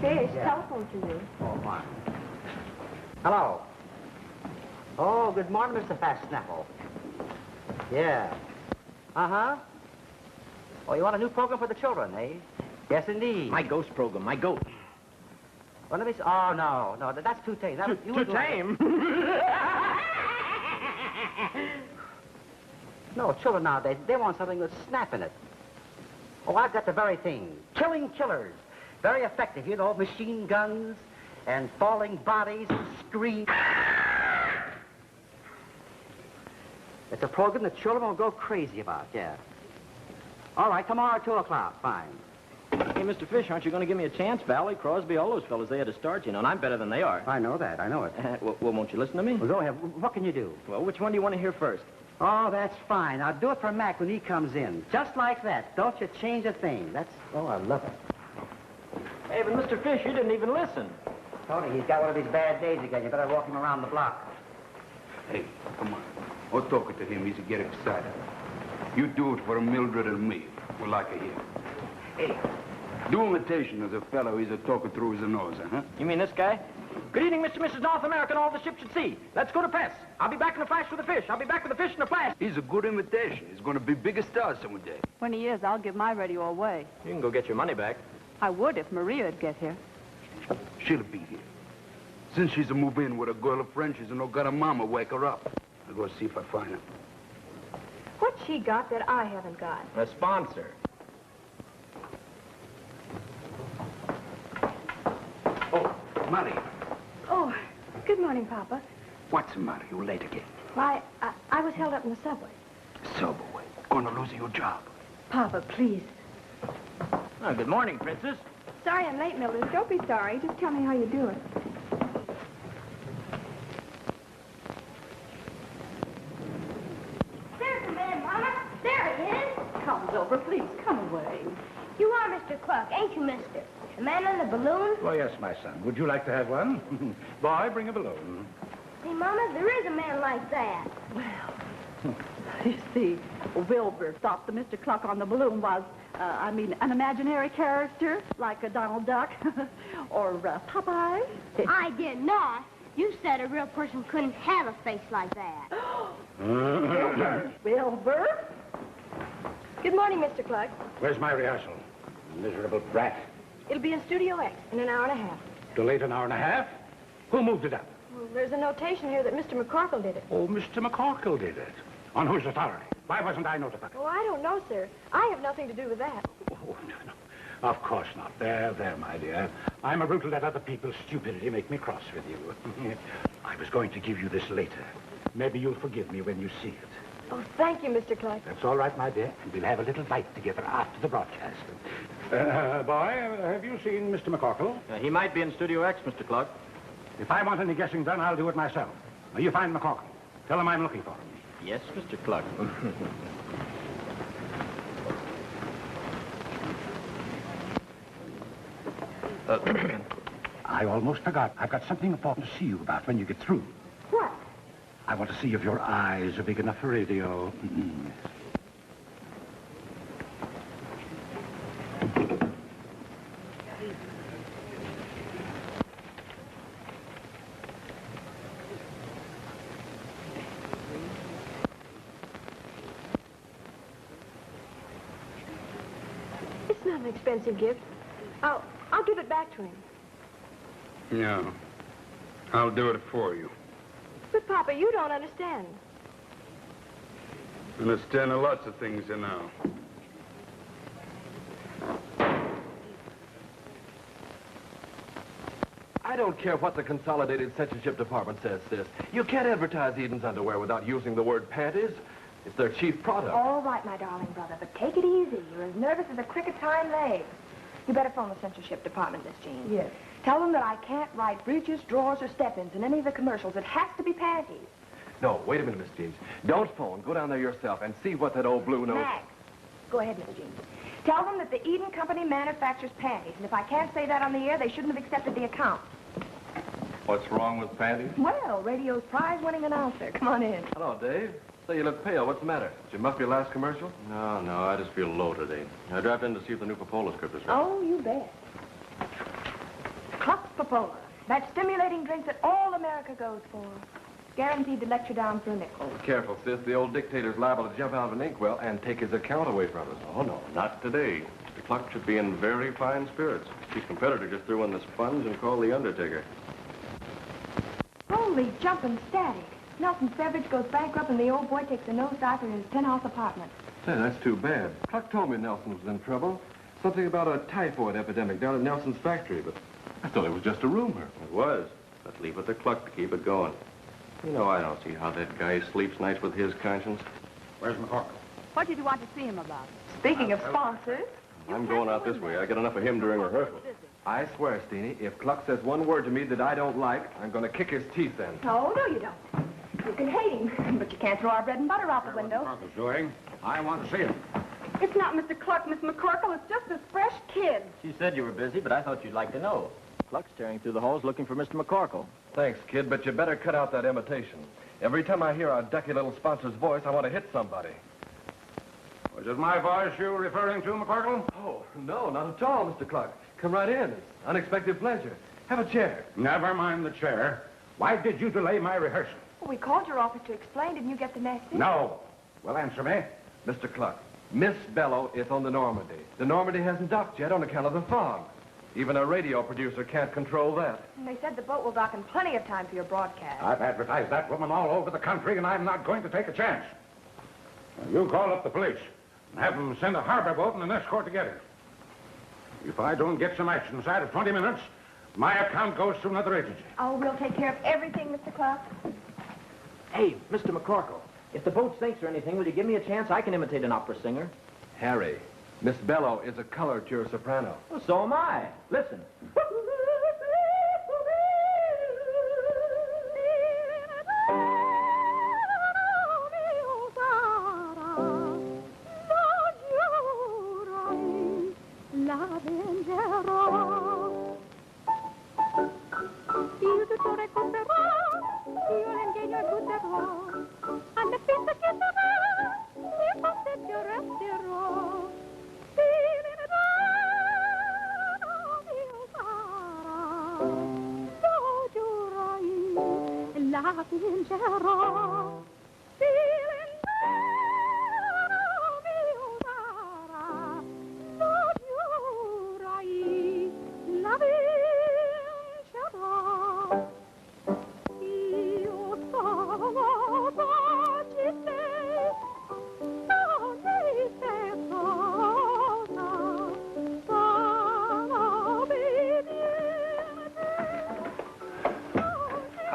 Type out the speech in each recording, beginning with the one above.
Fish telephoned to you. Oh, fine. Hello. Oh, good morning, Mr. Fast-Snaffle. Yeah. Uh-huh. Oh, you want a new program for the children, eh? Yes, indeed. My ghost program, my goat. Well, let me see. Oh, no, that's too tame. Too tame? No, children nowadays, they want something with snap in it. Oh, I've got the very thing. Killing killers. Very effective, you know, machine guns and falling bodies and screams. It's a program that children will go crazy about, yeah. All right, tomorrow at 2 o'clock, fine. Hey, Mr. Fish, aren't you going to give me a chance? Valley, Crosby, all those fellas, they had to start, you know, and I'm better than they are. I know that, I know it. Well, won't you listen to me? Well, go ahead. What can you do? Well, which one do you want to hear first? Oh, that's fine. I'll do it for Mac when he comes in. Just like that. Don't you change a thing. Oh, I love it. Hey, but Mr. Fish, you didn't even listen. Tony, he's got one of these bad days again. You better walk him around the block. Hey, come on. I'm talking to him. He's a get excited. You do it for Mildred and me. We like it here. Hey, do imitation of the fellow he's talking through his nose, huh? You mean this guy? Good evening, Mr. and Mrs. North America and all the ships at sea. Let's go to press. I'll be back in a flash with the fish. I'll be back with the fish in a flash. He's a good imitation. He's going to be big a star someday. When he is, I'll give my radio away. You can go get your money back. I would if Maria'd get here. She'll be here. Since she's a move in with a girlfriend, she's no got a mama wake her up. I'll go see if I find her. What's she got that I haven't got? A sponsor. Oh, Maria. Oh, good morning, Papa. What's the matter? You late again? Why, I was held up in the subway. Subway. Gonna lose your job. Papa, please. Oh, good morning, Princess. Sorry I'm late, Mildred. Don't be sorry. Just tell me how you're doing. There's the man, Mama. There he is. Comes over, please. Come away. You are Mr. Kluck, ain't you, mister? The man on the balloon? Oh, yes, my son. Would you like to have one? Boy, bring a balloon. See, Mama, there is a man like that. Well, you see, Wilbur thought the Mr. Kluck on the balloon was, an imaginary character, like a Donald Duck or Popeye. I did not. You said a real person couldn't have a face like that. Wilbur? Good morning, Mr. Kluck. Where's my rehearsal? Miserable brat. It'll be in Studio X in an hour and a half. Delayed an hour and a half? Who moved it up? Well, there's a notation here that Mr. MacCorkle did it. Oh, Mr. MacCorkle did it. On whose authority? Why wasn't I notified? Oh, I don't know, sir. I have nothing to do with that. Oh, no. Of course not. There, my dear. I'm a brute to let other people's stupidity make me cross with you. I was going to give you this later. Maybe you'll forgive me when you see it. Oh, thank you, Mr. Kluck. That's all right, my dear. We'll have a little bite together after the broadcast. Boy, have you seen Mr. MacCorkle? He might be in Studio X, Mr. Kluck. If I want any guessing done, I'll do it myself. Now, you find MacCorkle. Tell him I'm looking for him. Yes, Mr. Kluck. I almost forgot. I've got something important to see you about when you get through. What? I want to see if your eyes are big enough for radio. It's not an expensive gift. I'll give it back to him. No. I'll do it for you. But, Papa, you don't understand. Understand lots of things you know. I don't care what the Consolidated Censorship Department says, sis. You can't advertise Eden's underwear without using the word panties. It's their chief product. All right, my darling brother, but take it easy. You're as nervous as a cricket tying leg. You better phone the censorship department, Miss Jean. Yes. Tell them that I can't write breeches, drawers, or step-ins in any of the commercials. It has to be panties. No, wait a minute, Miss Jean. Don't phone. Go down there yourself and see what that old blue nose... Max, go ahead, Miss Jean. Tell them that the Eden Company manufactures panties, and if I can't say that on the air, they shouldn't have accepted the account. What's wrong with panties? Well, radio's prize-winning announcer. Come on in. Hello, Dave. Say, you look pale. What's the matter? Did you muff your last commercial? No, I just feel low today. I dropped in to see if the new Popola script is ready. Oh, you bet. Popola. That stimulating drink that all America goes for. Guaranteed to let you down for a nickel. Careful, sis. The old dictator's liable to jump out of an inkwell and take his account away from us. Oh, no, not today. Mr. Kluck should be in very fine spirits. His competitor just threw in the sponge and called the undertaker. Holy jumping static. Nelson's beverage goes bankrupt and the old boy takes a nosedive in his penthouse apartment. Say, that's too bad. Kluck told me Nelson was in trouble. Something about a typhoid epidemic down at Nelson's factory, but I thought it was just a rumor. It was. But leave it to Kluck to keep it going. You know, I don't see how that guy sleeps nights with his conscience. Where's MacCorkle? What did you want to see him about? Speaking of sponsors, I'm going out this way. I get enough of him during rehearsal. I swear, Steenie, if Kluck says one word to me that I don't like, I'm going to kick his teeth in. no, you don't. You can hate him, but you can't throw our bread and butter out the window. MacCorkle's doing. I want to see him. It's not Mr. Kluck, Miss MacCorkle. It's just this fresh kid. She said you were busy, but I thought you'd like to know. Kluck's tearing through the halls looking for Mr. MacCorkle. Thanks, kid, but you better cut out that imitation. Every time I hear our ducky little sponsor's voice, I want to hit somebody. Was it my voice you were referring to, MacCorkle? Oh, no, not at all, Mr. Kluck. Come right in. It's unexpected pleasure. Have a chair. Never mind the chair. Why did you delay my rehearsal? Well, we called your office to explain. Didn't you get the message? No. Well, answer me. Mr. Kluck, Miss Bellow is on the Normandy. The Normandy hasn't docked yet on account of the fog. Even a radio producer can't control that. And they said the boat will dock in plenty of time for your broadcast. I've advertised that woman all over the country, and I'm not going to take a chance. Now, you call up the police and have them send a harbor boat and an escort to get her. If I don't get some action inside of 20 minutes, my account goes to another agency. Oh, we'll take care of everything, Mr. Kluck. Hey, Mr. MacCorkle, if the boat sinks or anything, will you give me a chance? I can imitate an opera singer. Harry, Miss Bellow is a color to your soprano. Well, so am I. Listen.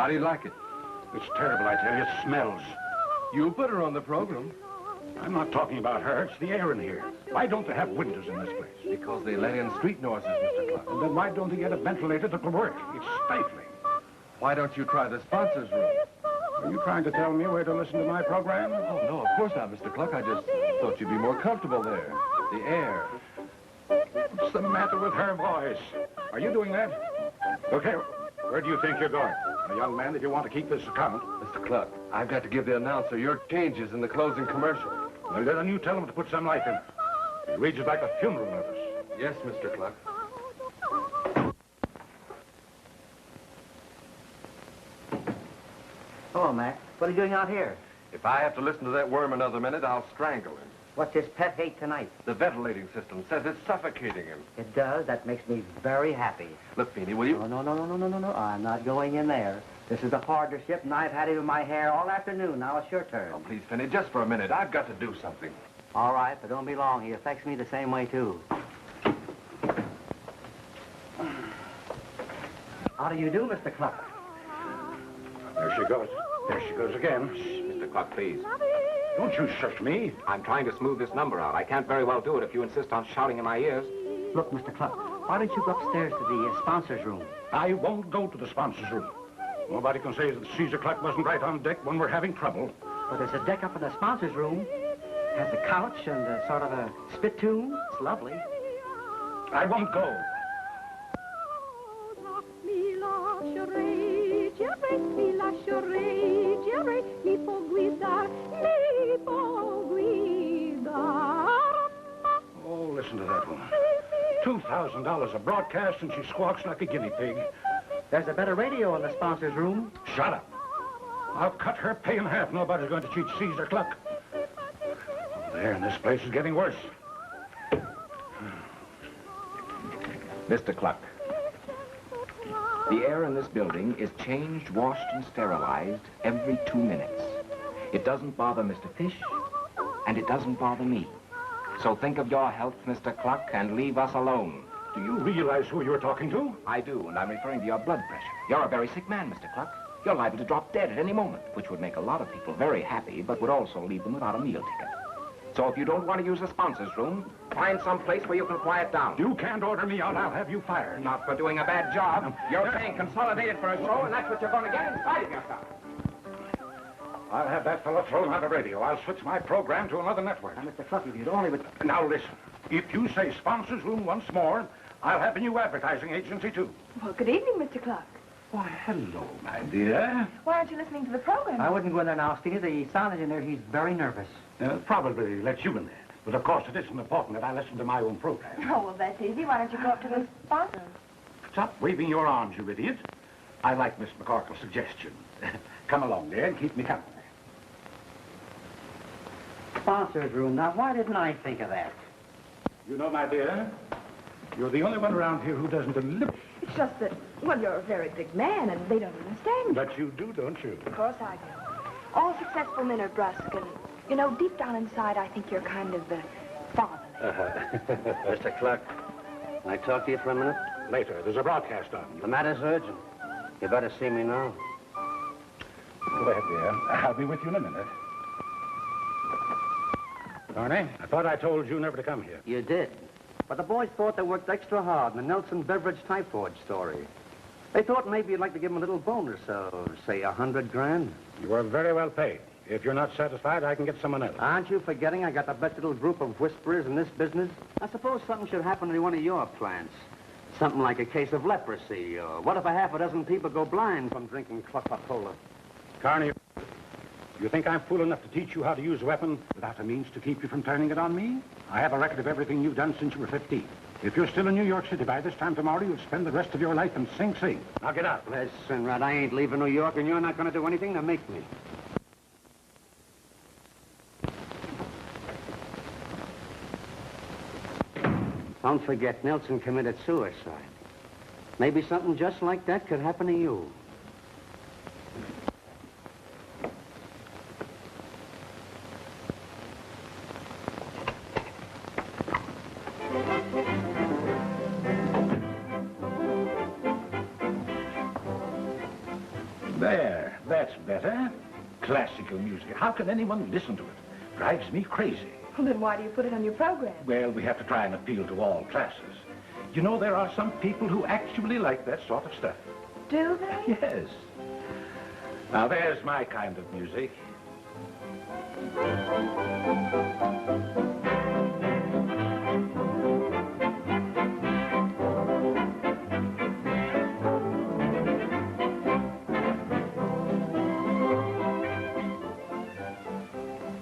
How do you like it? It's terrible, I tell you. It smells. You put her on the program. I'm not talking about her. It's the air in here. Why don't they have windows in this place? Because they let in street noises, Mr. Kluck. And then why don't they get a ventilator that will work? It's stifling. Why don't you try the sponsors' room? Are you trying to tell me where to listen to my program? Oh, no, of course not, Mr. Kluck. I just thought you'd be more comfortable there. The air. What's the matter with her voice? Are you doing that? Okay, where do you think you're going? A young man, if you want to keep this account. Mr. Kluck, I've got to give the announcer your changes in the closing commercial. Well, then you tell him to put some life in. It reads it like a funeral notice. Yes, Mr. Kluck. Hello, Mac. What are you doing out here? If I have to listen to that worm another minute, I'll strangle him. What's his pet hate tonight? The ventilating system says it's suffocating him. It does. That makes me very happy. Look, Feeny, will you? No. I'm not going in there. This is a partnership, and I've had it in my hair all afternoon. Now it's your turn. Oh, please, Finney, just for a minute. I've got to do something. All right, but don't be long. He affects me the same way, too. How do you do, Mr. Kluck? There she goes. There she goes again. Mr. Kluck, please. Don't you shush me. I'm trying to smooth this number out. I can't very well do it if you insist on shouting in my ears. Look, Mr. Kluck, why don't you go upstairs to the sponsors' room? I won't go to the sponsors' room. Nobody can say that Caesar Kluck wasn't right on deck when we're having trouble. But there's a deck up in the sponsors' room. Has a couch and a sort of a spittoon. It's lovely. I won't go. Oh, listen to that woman. $2,000 a broadcast, and she squawks like a guinea pig. There's a better radio in the sponsors' room. Shut up. I'll cut her pay in half. Nobody's going to cheat Caesar Kluck. There, and this place is getting worse. Mr. Kluck, the air in this building is changed, washed, and sterilized every 2 minutes. It doesn't bother Mr. Fish, and it doesn't bother me. So think of your health, Mr. Kluck, and leave us alone. Do you realize who you're talking to? I do, and I'm referring to your blood pressure. You're a very sick man, Mr. Kluck. You're liable to drop dead at any moment, which would make a lot of people very happy, but would also leave them without a meal ticket. So if you don't want to use the sponsors' room, find some place where you can quiet down. You can't order me out. I'll have you fired. Not for doing a bad job. You're paying Consolidated for a show, and that's what you're going to get in spite of yourself. I'll have that fellow thrown out of radio. I'll switch my program to another network. Now, Mr. Kluck, if you'd only... Now, listen. If you say sponsors' room once more, I'll have a new advertising agency, too. Well, good evening, Mr. Kluck. Why, hello, my dear. Why aren't you listening to the program? I wouldn't go in there now, Steenie. The sound engineer, he's very nervous. Probably let you in there. But, of course, it isn't important that I listen to my own program. Oh, well, that's easy. Why don't you go up to the sponsor? Stop waving your arms, you idiot. I like Miss MacCorkle's suggestion. Come along there and keep me company. Sponsors' room. Now, why didn't I think of that? You know, my dear, you're the only one around here who doesn't lip. It's just that, well, you're a very big man, and they don't understand you. But you do, don't you? Of course I do. All successful men are brusque, and, you know, deep down inside, I think you're kind of the father. Mr. Kluck, can I talk to you for a minute? Later. There's a broadcast on. The matter's urgent. You better see me now. Go ahead, dear. I'll be with you in a minute. Carney, I thought I told you never to come here. You did. But the boys thought they worked extra hard in the Nelson Beverage Typhoid story. They thought maybe you'd like to give them a little bonus, so say $100 grand. You are very well paid. If you're not satisfied, I can get someone else. Aren't you forgetting I got the best little group of whisperers in this business? I suppose something should happen to one of your plants. Something like a case of leprosy, or what if a half a dozen people go blind from drinking Coca-Cola? Carney, you think I'm fool enough to teach you how to use a weapon without a means to keep you from turning it on me? I have a record of everything you've done since you were 15. If you're still in New York City by this time tomorrow, you'll spend the rest of your life in Sing Sing. Now get out. Listen, Red, I ain't leaving New York, and you're not going to do anything to make me. Don't forget, Nelson committed suicide. Maybe something just like that could happen to you. There, that's better. Classical music. How can anyone listen to it? Drives me crazy. Well, then why do you put it on your program? Well, we have to try and appeal to all classes. You know, there are some people who actually like that sort of stuff. Do they? Yes. Now, there's my kind of music.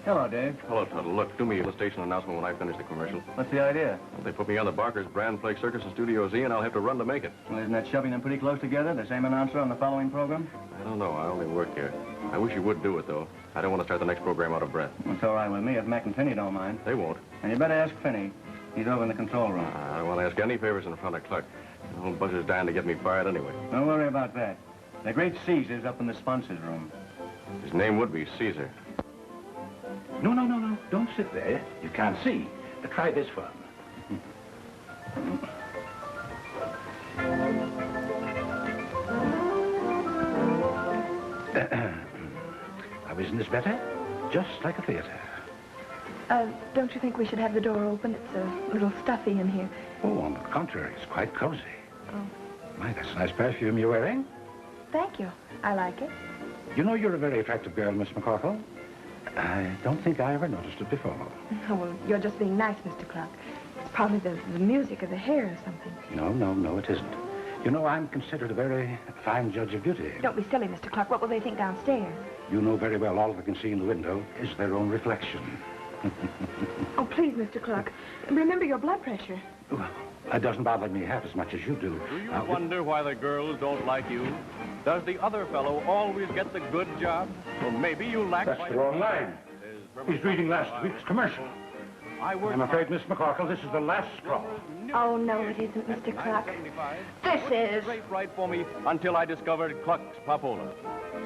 Hello, Dave. Hello, Tuttle. Look, do me a station announcement when I finish the commercial. What's the idea? They put me on the Barker's Brand Flake Circus in Studio Z, and I'll have to run to make it. Well, isn't that shoving them pretty close together? The same announcer on the following program? I don't know. I only work here. I wish you would do it, though. I don't want to start the next program out of breath. It's all right with me if Mac and Finney don't mind. They won't. And you better ask Finney. He's over in the control room. I don't want to ask any favors in front of Kluck. The old buzzer's dying to get me fired anyway. Don't worry about that. The great Caesar's up in the sponsors' room. His name would be Caesar. No. Don't sit there. You can't see. Try this one. Now, isn't this better? Just like a theater. Don't you think we should have the door open? It's a little stuffy in here. Oh, on the contrary, it's quite cozy. Oh. My, that's a nice perfume you're wearing. Thank you. I like it. You know you're a very attractive girl, Miss MacCorkle. I don't think I ever noticed it before. Oh, well, you're just being nice, Mr. Kluck. It's probably the music or the hair or something. No, it isn't. You know, I'm considered a very fine judge of beauty. Don't be silly, Mr. Kluck. What will they think downstairs? You know very well all they can see in the window is their own reflection. Oh, please, Mr. Kluck. Remember your blood pressure. Well, that doesn't bother me half as much as you do. Do you wonder why the girls don't like you? Does the other fellow always get the good job? Or maybe you lack... That's the wrong line. He's reading last week's commercial. I'm afraid, Miss MacCorkle, this is the last straw. Oh, no, it isn't, Mr. Kluck. This is. Straight right for me until I discovered Kluck's Papola.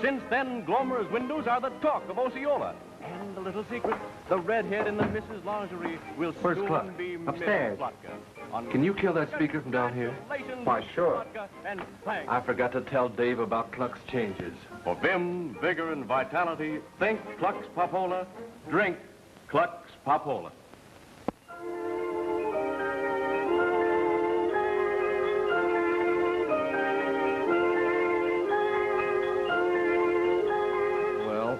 Since then, Glomer's windows are the talk of Osceola. And a little secret, the redhead in the Mrs. Lingerie will Where's soon Kluck? be Upstairs. Mrs. Kluck. Can you kill that speaker from down here? Why, sure. I forgot to tell Dave about Kluck's changes. For vim, vigor, and vitality, think Kluck's Papola, drink Kluck's Papola. Well,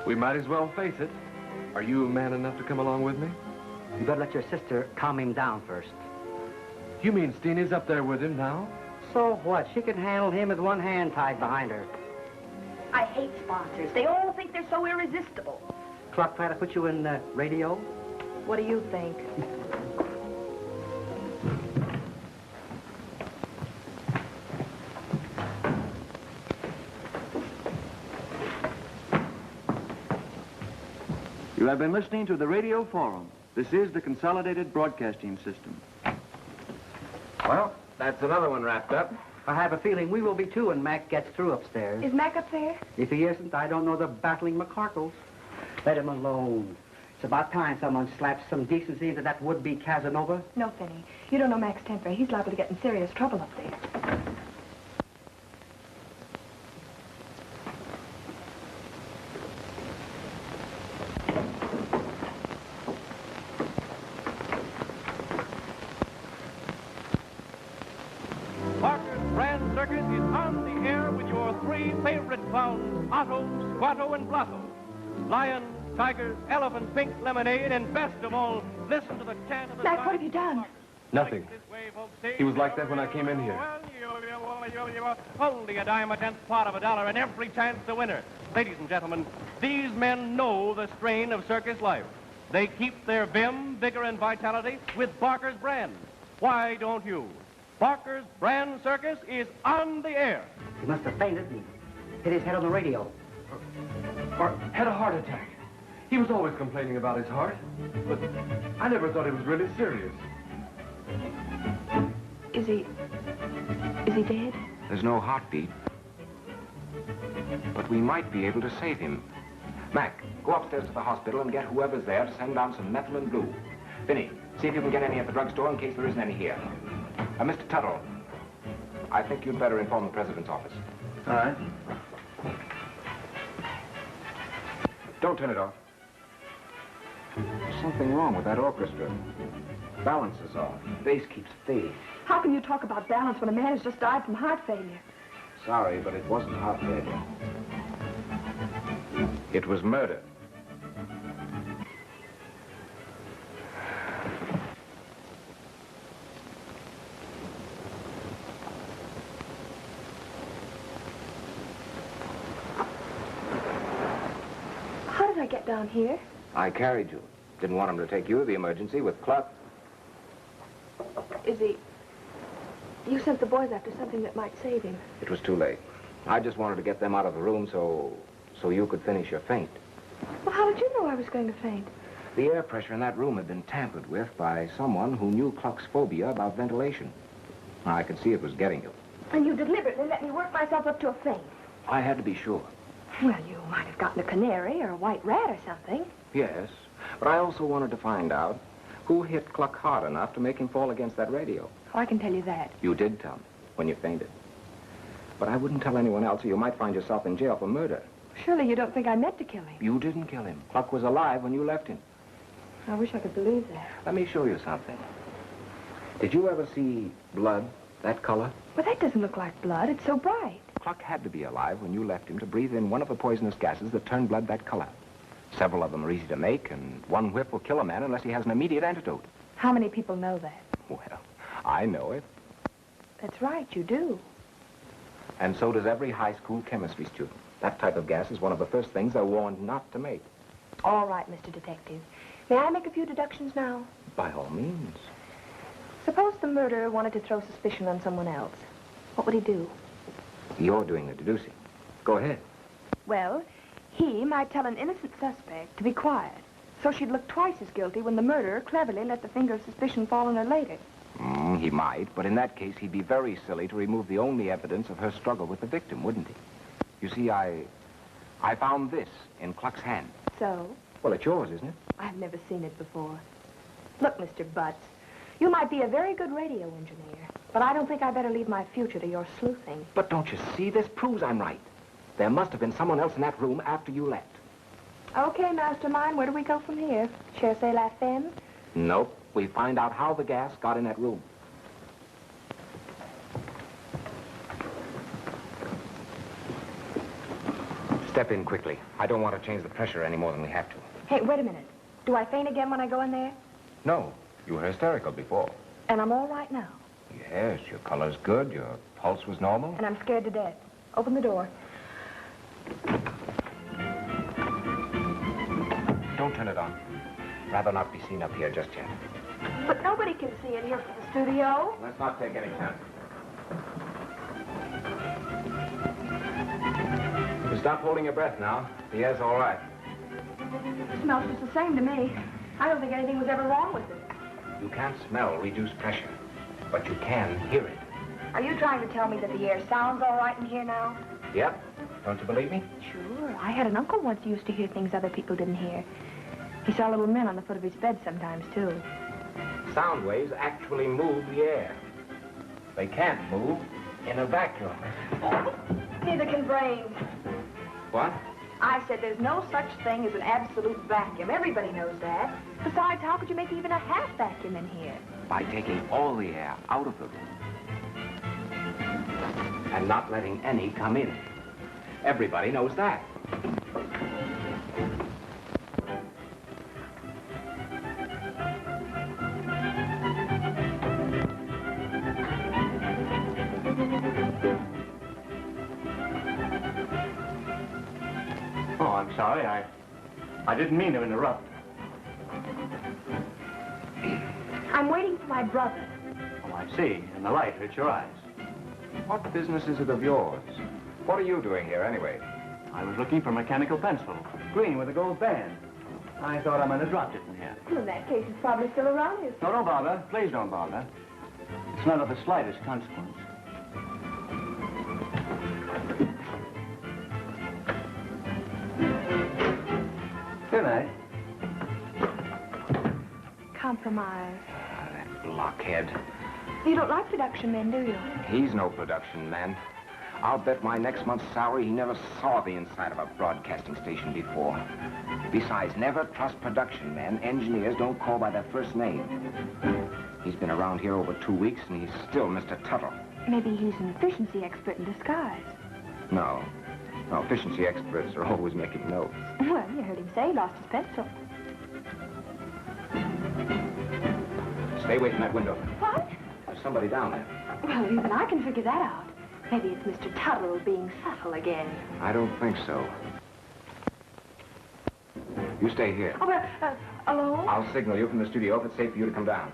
we might as well face it. Are you man enough to come along with me? You better let your sister calm him down first. You mean Steenie's up there with him now? So what? She can handle him with one hand tied behind her. I hate sponsors. They all think they're so irresistible. Kluck try to put you in radio? What do you think? You have been listening to the Radio Forum. This is the Consolidated Broadcasting System. Well, that's another one wrapped up. I have a feeling we will be too when Mac gets through upstairs. Is Mac up there? If he isn't, I don't know the battling MacCorkles. Let him alone. It's about time someone slaps some decency into that would-be Casanova. No, Finney. You don't know Mac's temper. He's liable to get in serious trouble up there. Circus is on the air with your three favorite clowns, Otto, Squatto, and Blotto. Lions, tigers, elephants, pink lemonade, and best of all, listen to the chant of the... Mac, what have you done? Nothing. He was like that when I came in here. Only a dime, a tenth part of a dollar, and every chance the winner. Ladies and gentlemen, these men know the strain of circus life. They keep their vim, vigor, and vitality with Barker's brand. Why don't you? Barker's Brand Circus is on the air. He must have fainted and hit his head on the radio. Or had a heart attack. He was always complaining about his heart, but I never thought it was really serious. Is he dead? There's no heartbeat. But we might be able to save him. Mac, go upstairs to the hospital and get whoever's there to send down some methyl and glue. Vinny, see if you can get any at the drugstore in case there isn't any here. Mr. Tuttle, I think you'd better inform the president's office. All right. Don't turn it off. There's something wrong with that orchestra. Balance is off. Bass keeps fading. How can you talk about balance when a man has just died from heart failure? Sorry, but it wasn't heart failure. It was murder. How did I get down here? I carried you. Didn't want him to take you to the emergency with Kluck. Is he... You sent the boys after something that might save him. It was too late. I just wanted to get them out of the room so you could finish your faint. Well, how did you know I was going to faint? The air pressure in that room had been tampered with by someone who knew Kluck's phobia about ventilation. I could see it was getting you. And you deliberately let me work myself up to a faint. I had to be sure. Well, you might have gotten a canary or a white rat or something. Yes, but I also wanted to find out who hit Kluck hard enough to make him fall against that radio. Oh, I can tell you that. You did tell me when you fainted. But I wouldn't tell anyone else or you might find yourself in jail for murder. Surely you don't think I meant to kill him. You didn't kill him. Kluck was alive when you left him. I wish I could believe that. Let me show you something. Did you ever see blood that color? Well, that doesn't look like blood. It's so bright. Kluck had to be alive when you left him to breathe in one of the poisonous gases that turn blood that color. Several of them are easy to make, and one whiff will kill a man unless he has an immediate antidote. How many people know that? Well, I know it. That's right, you do. And so does every high school chemistry student. That type of gas is one of the first things they're warned not to make. All right, Mr. Detective. May I make a few deductions now? By all means. Suppose the murderer wanted to throw suspicion on someone else. What would he do? You're doing the deducing. Go ahead. Well, he might tell an innocent suspect to be quiet, so she'd look twice as guilty when the murderer cleverly let the finger of suspicion fall on her later. He might, but in that case, he'd be very silly to remove the only evidence of her struggle with the victim, wouldn't he? You see, I found this in Kluck's hand. So? Well, it's yours, isn't it? I've never seen it before. Look, Mr. Butts, you might be a very good radio engineer, but I don't think I better leave my future to your sleuthing. But don't you see? This proves I'm right. There must have been someone else in that room after you left. Okay, mastermind, where do we go from here? Cherchez la femme? Nope. We find out how the gas got in that room. Step in quickly. I don't want to change the pressure any more than we have to. Hey, wait a minute. Do I faint again when I go in there? No. You were hysterical before. And I'm all right now. Yes, your color's good. Your pulse was normal. And I'm scared to death. Open the door. Don't turn it on. Rather not be seen up here just yet. But nobody can see it here from the studio. Let's not take any chances. You stop holding your breath now. The air's all right. It smells just the same to me. I don't think anything was ever wrong with it. You can't smell reduced pressure, but you can hear it. Are you trying to tell me that the air sounds all right in here now? Yep. Don't you believe me? Sure. I had an uncle once who used to hear things other people didn't hear. He saw little men on the foot of his bed sometimes, too. Sound waves actually move the air. They can't move in a vacuum. Neither can brains. What? I said there's no such thing as an absolute vacuum. Everybody knows that. Besides, how could you make even a half vacuum in here? By taking all the air out of the room. And not letting any come in. Everybody knows that. Oh, I'm sorry. I didn't mean to interrupt. I'm waiting for my brother. Oh, I see. And the light hurt your eyes. What business is it of yours? What are you doing here, anyway? I was looking for a mechanical pencil. Green with a gold band. I thought I might have dropped it in here. Well, in that case, it's probably still around here. No, don't bother. Please don't bother. It's not of the slightest consequence. Good night. Compromise. That blockhead. You don't like production men, do you? He's no production man. I'll bet my next month's salary he never saw the inside of a broadcasting station before. Besides, never trust production men. Engineers don't call by their first name. He's been around here over 2 weeks, and he's still Mr. Tuttle. Maybe he's an efficiency expert in disguise. No. No, efficiency experts are always making notes. Well, you heard him say he lost his pencil. Stay away from that window. What? There's somebody down there. Well, even I can figure that out. Maybe it's Mr. Tuttle being subtle again. I don't think so. You stay here. Oh, well, alone? I'll signal you from the studio if it's safe for you to come down.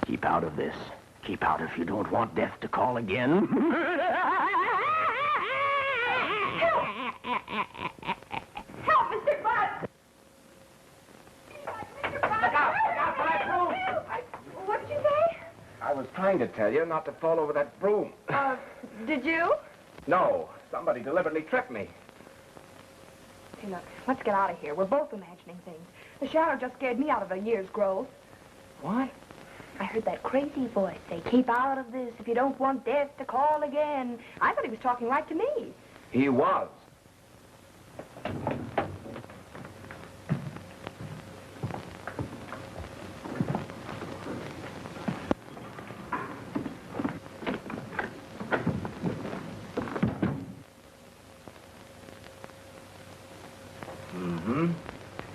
Keep out of this. Keep out if you don't want death to call again. Help, Mr. Butt! Look out for that broom! What did you say? I was trying to tell you not to fall over that broom. Did you? No, somebody deliberately tripped me. Hey, look, let's get out of here. We're both imagining things. The shower just scared me out of a year's growth. What? I heard that crazy voice say, keep out of this if you don't want death to call again. I thought he was talking right to me. He was.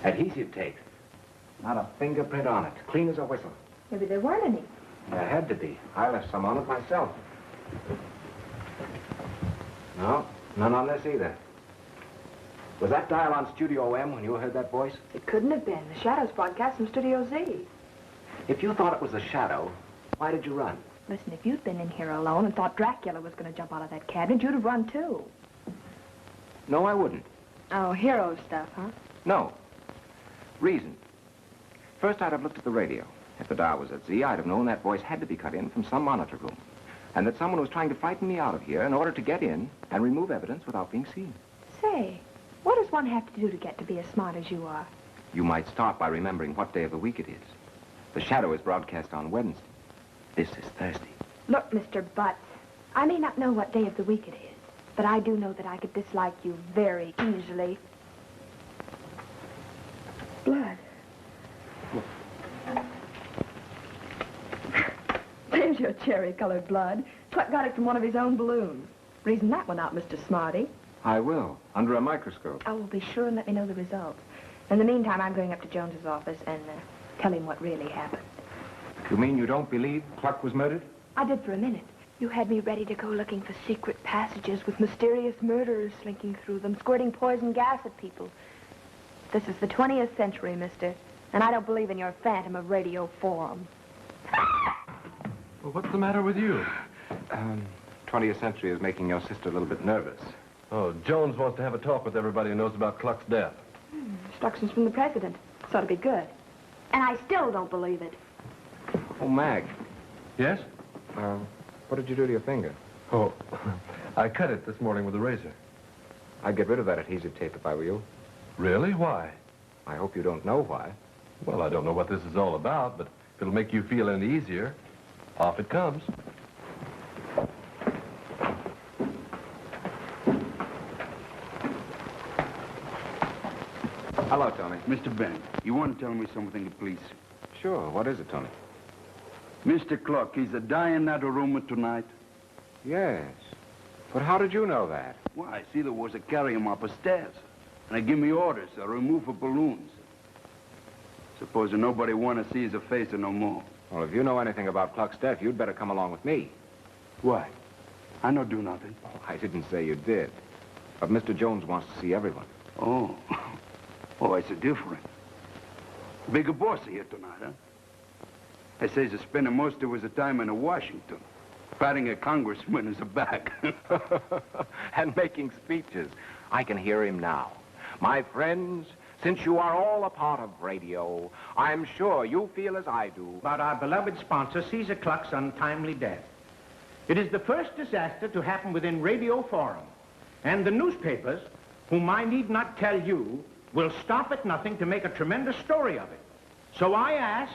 Adhesive tape. Not a fingerprint on it. Clean as a whistle. Maybe there weren't any. There had to be. I left some on it myself. No, none on this either. Was that dial on Studio M when you heard that voice? It couldn't have been. The Shadow's broadcast from Studio Z. If you thought it was a shadow, why did you run? Listen, if you'd been in here alone and thought Dracula was going to jump out of that cabinet, you'd have run too. No, I wouldn't. Oh, hero stuff, huh? No. Reason. First, I'd have looked at the radio. If the dial was at Z, I'd have known that voice had to be cut in from some monitor room. And that someone was trying to frighten me out of here in order to get in and remove evidence without being seen. Say, what does one have to do to get to be as smart as you are? You might start by remembering what day of the week it is. The Shadow is broadcast on Wednesday. This is Thursday. Look, Mr. Butts, I may not know what day of the week it is, but I do know that I could dislike you very easily. Blood. There's your cherry-colored blood. Cluck got it from one of his own balloons. Reason that one out, Mr. Smarty. I will, under a microscope. I will be sure and let me know the results. In the meantime, I'm going up to Jones's office and tell him what really happened. You mean you don't believe Kluck was murdered? I did for a minute. You had me ready to go looking for secret passages with mysterious murderers slinking through them, squirting poison gas at people. This is the 20th century, mister, and I don't believe in your phantom of radio forum. Well, what's the matter with you? 20th century is making your sister a little bit nervous. Oh, Jones wants to have a talk with everybody who knows about Kluck's death. Instructions from the president. This ought to be good. And I still don't believe it. Oh, Mag. Yes? What did you do to your finger? Oh, I cut it this morning with a razor. I'd get rid of that adhesive tape if I were you. Really? Why? I hope you don't know why. Well, I don't know what this is all about, but if it'll make you feel any easier, off it comes. Hello, Tony. Mr. Ben, you want to tell me something, please? Sure. What is it, Tony? Mr. Kluck, he's a dying out of rumor tonight. Yes. But how did you know that? Well, I see there was a carry him upstairs. And they give me orders to remove the balloons. Suppose nobody want to see his face no more. Well, if you know anything about Kluck's death, you'd better come along with me. Why? I don't do nothing. Oh, I didn't say you did. But Mr. Jones wants to see everyone. Oh. Oh, it's different. Bigger boss here tonight, huh? They say he's spending most of his time in Washington, patting a congressman in the back. And making speeches. I can hear him now. My friends, since you are all a part of radio, I'm sure you feel as I do About our beloved sponsor, Caesar Kluck's untimely death. It is the first disaster to happen within Radio Forum. And the newspapers, whom I need not tell you, will stop at nothing to make a tremendous story of it. So I ask,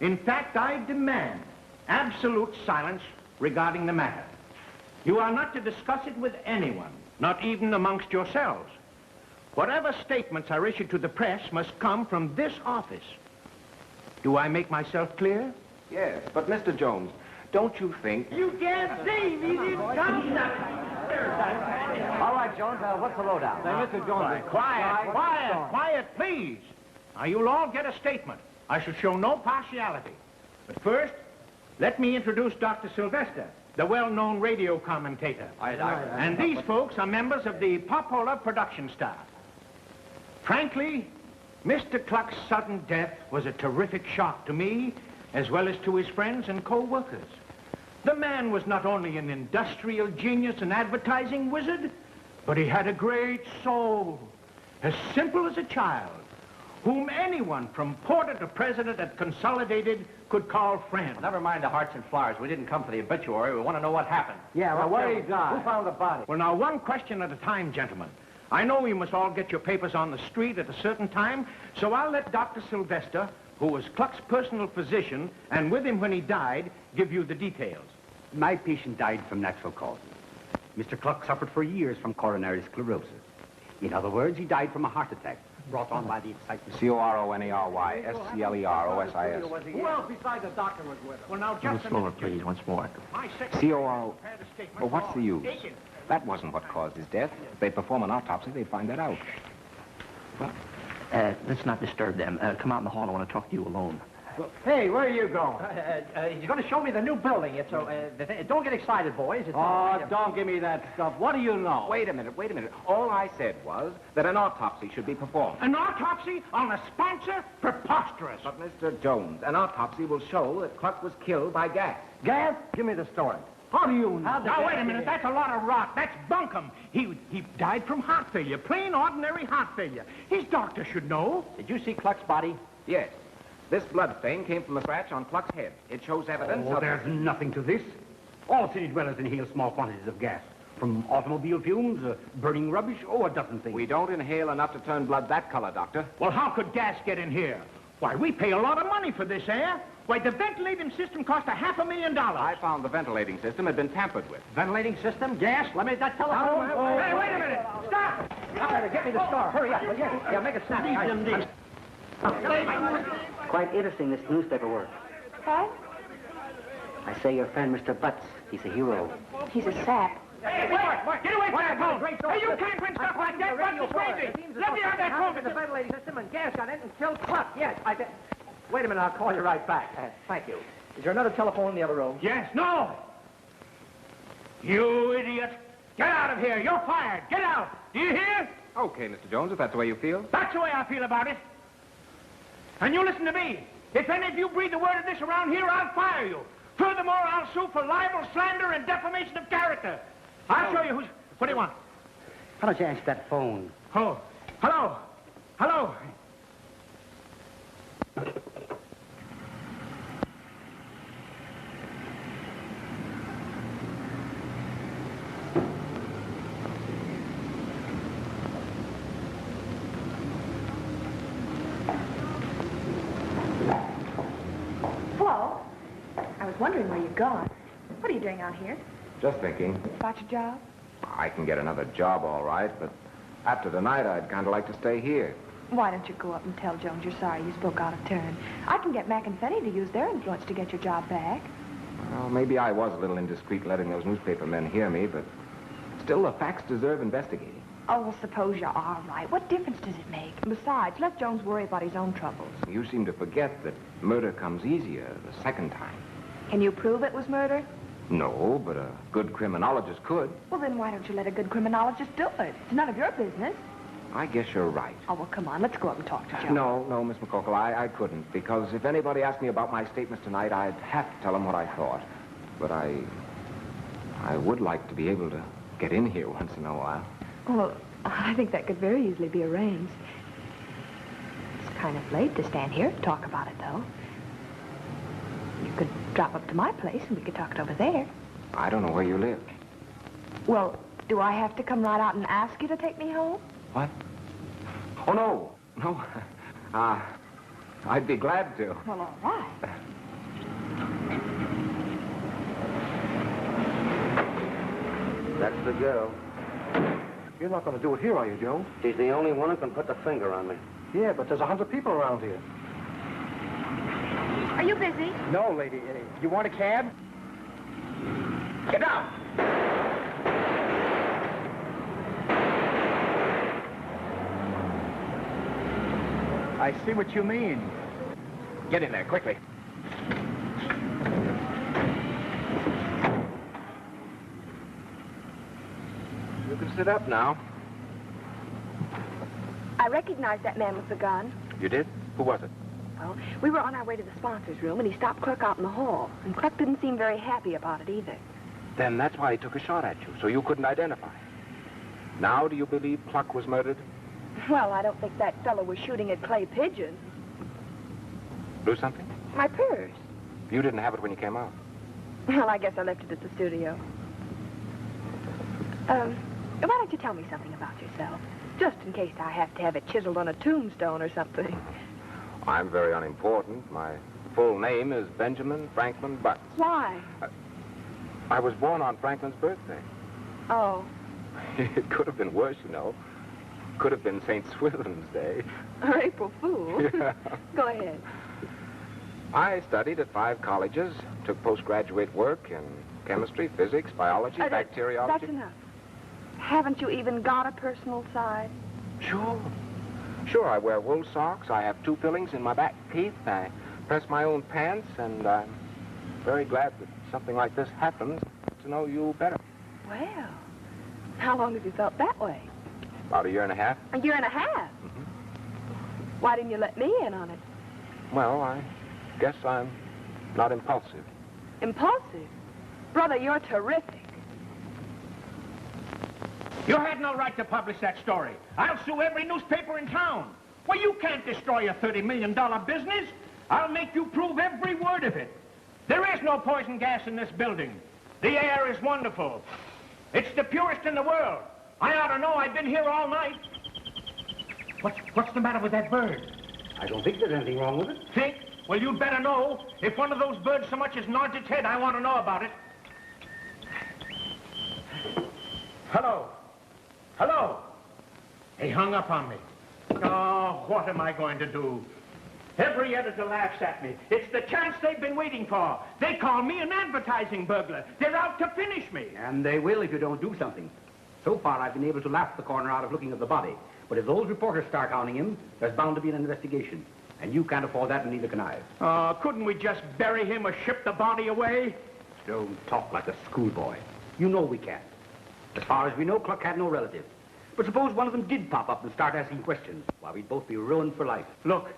in fact, I demand absolute silence regarding the matter. You are not to discuss it with anyone, not even amongst yourselves. Whatever statements are issued to the press must come from this office. Do I make myself clear? Yes, but Mr. Jones, don't you think... You can't see me. He didn't come. All right, Jones, what's the lowdown? Now, Mr. Jones, quiet, please. Now, you'll all get a statement. I shall show no partiality. But first, let me introduce Dr. Sylvester, the well-known radio commentator. And these folks are members of the Popola production staff. Frankly, Mr. Kluck's sudden death was a terrific shock to me, as well as to his friends and co-workers. The man was not only an industrial genius and advertising wizard, but he had a great soul, as simple as a child, whom anyone from porter to president at Consolidated could call friend. Never mind the hearts and flowers. We didn't come for the obituary. We want to know what happened. Yeah, well, where he died? Who found the body? Well, now, one question at a time, gentlemen. I know you must all get your papers on the street at a certain time, so I'll let Dr. Sylvester, who was Kluck's personal physician, and with him when he died, give you the details. My patient died from natural causes. Mr. Kluck suffered for years from coronary sclerosis. In other words, he died from a heart attack brought on by the excitement. C-O-R-O-N-E-R-Y-S-C-L-E-R-O-S-I-S. Who else besides the doctor was with him? Well, now, just Slower, please, once more. My secretary C-O-R-O... prepared a statement. Well, what's the use? That wasn't what caused his death. If they'd perform an autopsy, they'd find that out. Well, Let's not disturb them. Come out in the hall. I want to talk to you alone. Well, hey, where are you going? He's going to show me the new building. It's don't get excited, boys. Don't give me that stuff. What do you know? Wait a minute. All I said was that an autopsy should be performed. An autopsy on a sponsor? Preposterous. But, Mr. Jones, an autopsy will show that Kluck was killed by gas. Gas? Give me the story. How do you know? Now, wait a minute. That's a lot of rot. That's bunkum. He died from heart failure. Plain, ordinary heart failure. His doctor should know. Did you see Kluck's body? Yes. This blood stain came from a scratch on Kluck's head. It shows evidence of... there's nothing to this. All city dwellers inhale small quantities of gas. From automobile fumes, burning rubbish, a dozen things. We don't inhale enough to turn blood that color, Doctor. Well, how could gas get in here? Why, we pay a lot of money for this air. Why, the ventilating system cost $500,000. I found the ventilating system had been tampered with. Ventilating system? Gas? Let me that telephone. Hey, wait a minute. Stop. Get me the star. Hurry up. Yeah, make it snap. Quite interesting, this newspaper work. What? I say your friend, Mr. Butts, he's a hero. He's a sap. Hey, boy, get away from that phone. Hey, you can't print stuff like that. Butts is crazy. Let me have that phone. The ventilating system and gas got in and killed Kluck. Yes, Wait a minute, I'll call you right back. Thank you. Is there another telephone in the other room? Yes, no. You idiot. Get out of here. You're fired. Get out. Do you hear? Okay, Mr. Jones, if that's the way you feel. That's the way I feel about it. And you listen to me. If any of you breathe a word of this around here, I'll fire you. Furthermore, I'll sue for libel, slander, and defamation of character. I'll show you who's... What do you want? How don't you answer that phone? Oh, hello. Hello. Hello. I was wondering where you'd gone. What are you doing out here? Just thinking. About your job? I can get another job, all right, but after tonight, I'd kind of like to stay here. Why don't you go up and tell Jones you're sorry you spoke out of turn? I can get Mac and Fenny to use their influence to get your job back. Well, maybe I was a little indiscreet letting those newspaper men hear me, but still, the facts deserve investigating. Oh, well, suppose you are right. What difference does it make? Besides, let Jones worry about his own troubles. You seem to forget that murder comes easier the second time. Can you prove it was murder? No, but a good criminologist could. Well, then why don't you let a good criminologist do it? It's none of your business. I guess you're right. Oh, well, come on. Let's go up and talk to Jones. No, Miss MacCorkle, I couldn't, because if anybody asked me about my statements tonight, I'd have to tell them what I thought. But I would like to be able to get in here once in a while. Well, I think that could very easily be arranged. It's kind of late to stand here and talk about it, though. You could drop up to my place and we could talk it over there. I don't know where you live. Well, do I have to come right out and ask you to take me home? What? Oh, no. No. I'd be glad to. Well, all right. That's the girl. You're not going to do it here, are you, Joe? She's the only one who can put the finger on me. Yeah, but there's 100 people around here. Are you busy? No, lady. You want a cab? Get down! I see what you mean. Get in there, quickly. You can sit up now. I recognized that man with the gun. You did? Who was it? Well, we were on our way to the sponsors' room, and he stopped Kluck out in the hall. And Kluck didn't seem very happy about it either. Then that's why he took a shot at you, so you couldn't identify. Now do you believe Kluck was murdered? Well, I don't think that fellow was shooting at clay pigeons. Lose something? My purse. You didn't have it when you came out. Well, I guess I left it at the studio. Why don't you tell me something about yourself? Just in case I have to have it chiseled on a tombstone or something. I'm very unimportant. My full name is Benjamin Franklin Butts. Why? I was born on Franklin's birthday. Oh. It could have been worse, you know. Could have been St. Swithin's Day. Or April Fool. Yeah. Go ahead. I studied at 5 colleges, took postgraduate work in chemistry, physics, biology, bacteriology. That's enough. Haven't you even got a personal side? Sure. Sure, I wear wool socks. I have 2 fillings in my back teeth. I press my own pants, and I'm very glad that something like this happens to know you better. Well, how long have you felt that way? About 1.5 years. A year and a half? Mm-hmm. Why didn't you let me in on it? Well, I guess I'm not impulsive. Impulsive? Brother, you're terrific. You had no right to publish that story. I'll sue every newspaper in town. Well, you can't destroy a $30 million business. I'll make you prove every word of it. There is no poison gas in this building. The air is wonderful. It's the purest in the world. I ought to know. I've been here all night. What's the matter with that bird? I don't think there's anything wrong with it. Think? Well, you'd better know. If one of those birds so much as nods its head, I want to know about it. Hello? Hello? He hung up on me. Oh, what am I going to do? Every editor laughs at me. It's the chance they've been waiting for. They call me an advertising burglar. They're out to finish me. And they will if you don't do something. So far, I've been able to laugh the corner out of looking at the body. But if those reporters start hounding him, there's bound to be an investigation. And you can't afford that, and neither can I. Couldn't we just bury him or ship the body away? Don't talk like a schoolboy. You know we can't. As far as we know, Kluck had no relative. But suppose one of them did pop up and start asking questions. Why, we'd both be ruined for life. Look,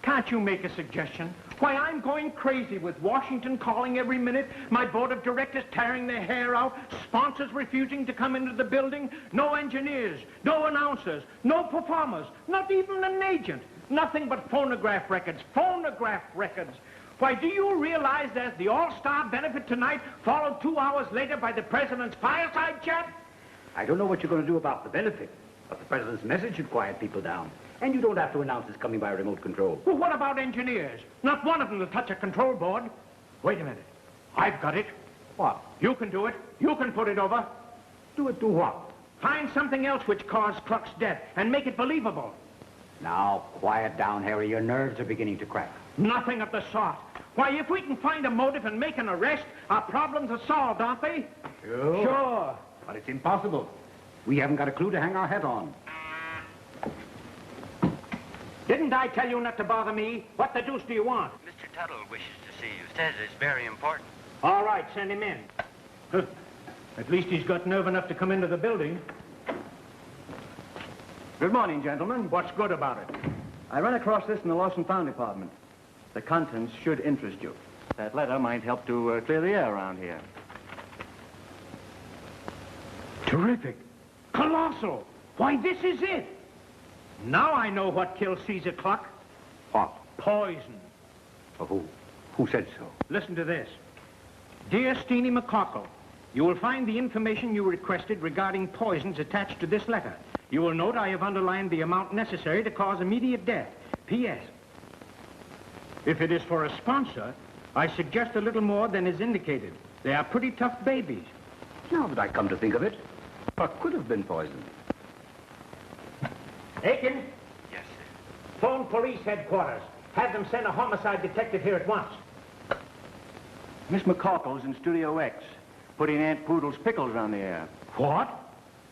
can't you make a suggestion? Why, I'm going crazy with Washington calling every minute, my board of directors tearing their hair out, sponsors refusing to come into the building, no engineers, no announcers, no performers, not even an agent. Nothing but phonograph records, phonograph records. Why, do you realize that the all-star benefit tonight followed 2 hours later by the president's fireside chat? I don't know what you're going to do about the benefit, but the president's message should quiet people down. And you don't have to announce it's coming by remote control. Well, what about engineers? Not one of them to touch a control board. Wait a minute. I've got it. What? You can do it. You can put it over. Do it do what? Find something else which caused Kluck's death and make it believable. Now, quiet down, Harry. Your nerves are beginning to crack. Nothing of the sort. Why, if we can find a motive and make an arrest, our problems are solved, aren't they? Sure. Sure. But it's impossible. We haven't got a clue to hang our hat on. Didn't I tell you not to bother me? What the deuce do you want? Mr. Tuttle wishes to see you. Says it's very important. All right, send him in. At least he's got nerve enough to come into the building. Good morning, gentlemen. What's good about it? I ran across this in the lost and found department. The contents should interest you. That letter might help to clear the air around here. Terrific. Colossal. Why, this is it. Now I know what killed Caesar Kluck. What? Poison. Oh, who said so? Listen to this. Dear Steenie MacCorkle, you will find the information you requested regarding poisons attached to this letter. You will note I have underlined the amount necessary to cause immediate death. P.S. If it is for a sponsor, I suggest a little more than is indicated. They are pretty tough babies. Now that I come to think of it, what could have been poisoned? Aiken? Yes, sir. Phone police headquarters. Have them send a homicide detective here at once. Miss MacCorkle's in Studio X, putting Aunt Poodle's pickles on the air. What?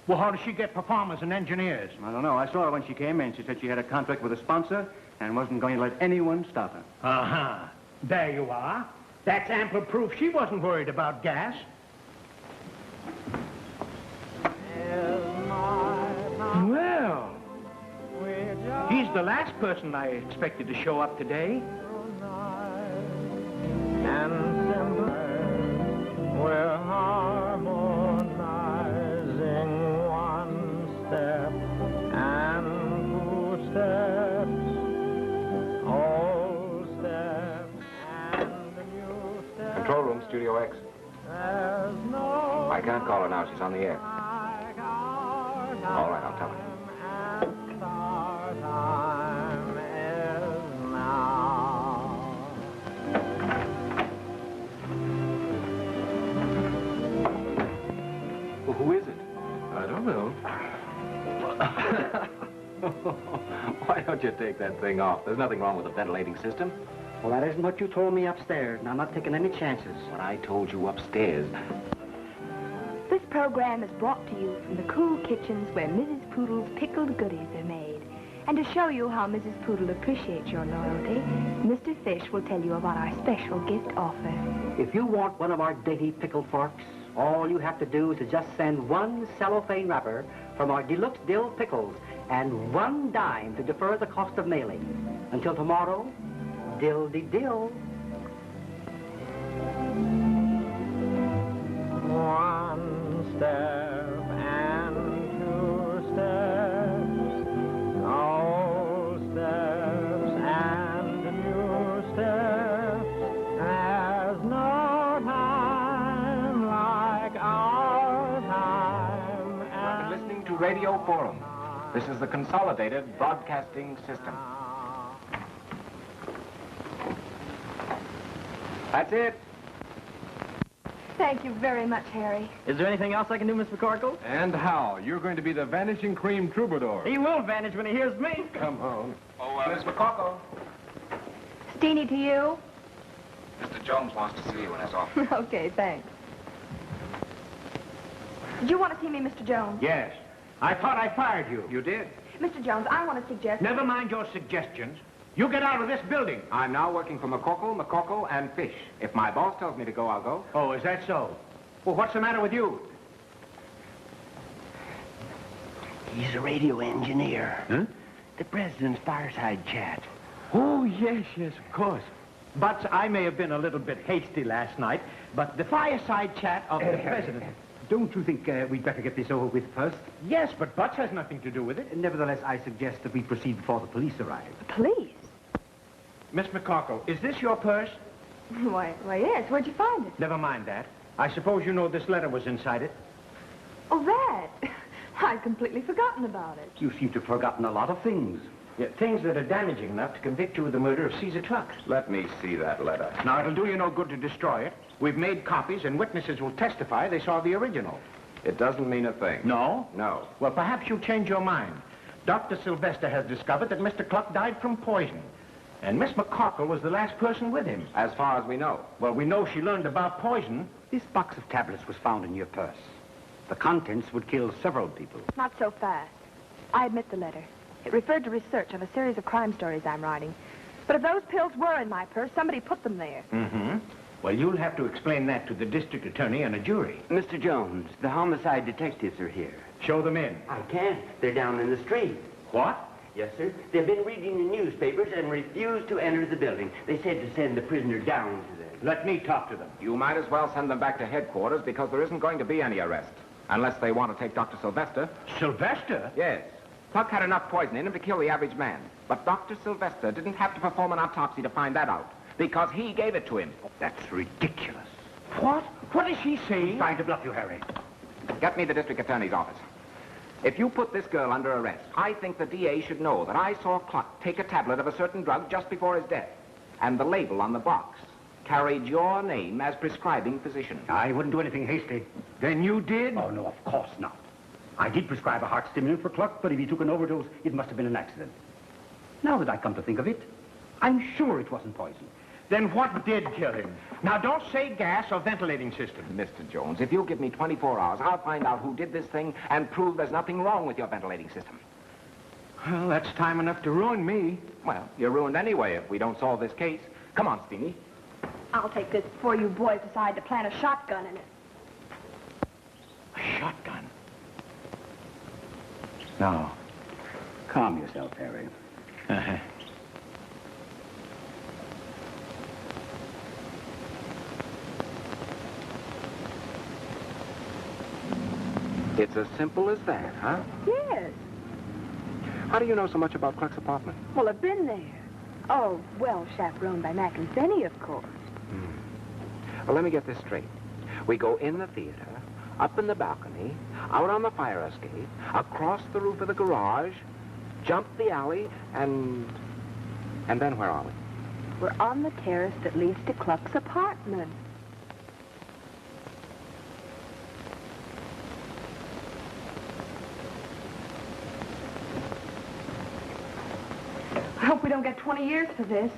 Well, how does she get performers and engineers? I don't know. I saw her when she came in. She said she had a contract with a sponsor and wasn't going to let anyone stop her. Uh-huh. There you are. That's ample proof she wasn't worried about gas. Well, he's the last person I expected to show up today. We're harmonizing one step and 2 steps, all steps and new steps. Control room, Studio X. There's no I can't call her now. She's on the air. like our All right, I'll tell her. and our time is now. Well, who is it? I don't know. Why don't you take that thing off? There's nothing wrong with the ventilating system. Well, that isn't what you told me upstairs, and I'm not taking any chances. What I told you upstairs. This program is brought to you from the cool kitchens where Mrs. Poodle's pickled goodies are made. And to show you how Mrs. Poodle appreciates your loyalty, Mr. Fish will tell you about our special gift offer. If you want one of our dainty pickle forks, all you have to do is to just send one cellophane wrapper from our deluxe dill pickles and 1 dime to defer the cost of mailing. Until tomorrow, dill-de-dill. One step and 2 steps, old steps and new steps. There's no time like our time. You're listening to Radio Forum. This is the Consolidated Broadcasting System. That's it. Thank you very much, Harry. Is there anything else I can do, Miss MacCorkle? And how? You're going to be the Vanishing Cream Troubadour. He will vanish when he hears me. Come on. Oh, Miss MacCorkle. Steenie to you. Mr. Jones wants to see you in his office. Okay, thanks. Did you want to see me, Mr. Jones? Yes. I thought I fired you. You did? Mr. Jones, I want to suggest... Never mind your suggestions. You get out of this building. I'm now working for MacCorkle, and Fish. If my boss tells me to go, I'll go. Oh, is that so? Well, what's the matter with you? He's a radio engineer. Huh? The president's fireside chat. Oh, yes, of course. But I may have been a little bit hasty last night, but the fireside chat of the president... Don't you think we'd better get this over with first? Yes, but Butts has nothing to do with it. Nevertheless, I suggest that we proceed before the police arrive. The police? Miss MacCorkle, is this your purse? Why, yes. Where'd you find it? Never mind that. I suppose you know this letter was inside it. Oh, that? I'd completely forgotten about it. You seem to have forgotten a lot of things. Yeah, things that are damaging enough to convict you of the murder of Caesar Kluck. Let me see that letter. Now, it'll do you no good to destroy it. We've made copies, and witnesses will testify they saw the original. It doesn't mean a thing. No? No. Well, perhaps you'll change your mind. Dr. Sylvester has discovered that Mr. Kluck died from poison. And Miss MacCorkle was the last person with him. As far as we know. Well, we know she learned about poison. This box of tablets was found in your purse. The contents would kill several people. Not so fast. I admit the letter. It referred to research of a series of crime stories I'm writing. But if those pills were in my purse, somebody put them there. Mm-hmm. Well, you'll have to explain that to the district attorney and a jury. Mr. Jones, the homicide detectives are here. Show them in. I can't. They're down in the street. What? Yes, sir. They've been reading the newspapers and refused to enter the building. They said to send the prisoner down to them. Let me talk to them. You might as well send them back to headquarters because there isn't going to be any arrest. Unless they want to take Dr. Sylvester. Sylvester? Yes. Kluck had enough poison in him to kill the average man. But Dr. Sylvester didn't have to perform an autopsy to find that out. Because he gave it to him. That's ridiculous. What? What is he saying? He's trying to bluff you, Harry. Get me the district attorney's office. If you put this girl under arrest, I think the DA should know that I saw Kluck take a tablet of a certain drug just before his death. And the label on the box carried your name as prescribing physician. I wouldn't do anything hasty. Then you did? Oh, no, of course not. I did prescribe a heart stimulant for Kluck, but if he took an overdose, it must have been an accident. Now that I come to think of it, I'm sure it wasn't poison. Then what did kill him? Now, don't say gas or ventilating system. Mr. Jones, if you'll give me 24 hours, I'll find out who did this thing and prove there's nothing wrong with your ventilating system. Well, that's time enough to ruin me. Well, you're ruined anyway if we don't solve this case. Come on, Steenie. I'll take this before you boys decide to plant a shotgun in it. A shotgun? Now, calm yourself, Harry. Uh-huh. It's as simple as that, huh? Yes. How do you know so much about Kluck's apartment? Well, I've been there. Oh, well, chaperoned by Mac and Steenie, of course. Well, let me get this straight. We go in the theater, up in the balcony, out on the fire escape, across the roof of the garage, jump the alley, and then where are we? We're on the terrace that leads to Kluck's apartment. I hope we don't get 20 years for this.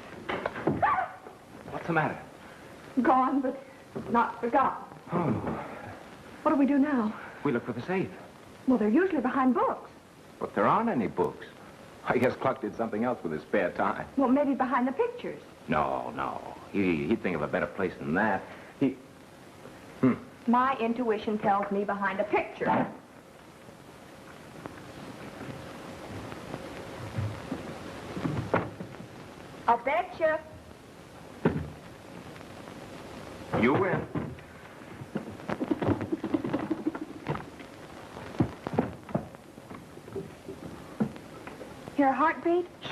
What's the matter? Gone, but not forgotten. Oh, What do we do now? we look for the safe. Well, they're usually behind books. But there aren't any books. I guess Kluck did something else with his spare time. Well, maybe behind the pictures. No. He'd think of a better place than that. My intuition tells me behind a picture. I'll betcha. You win. Hear a heartbeat? Shh.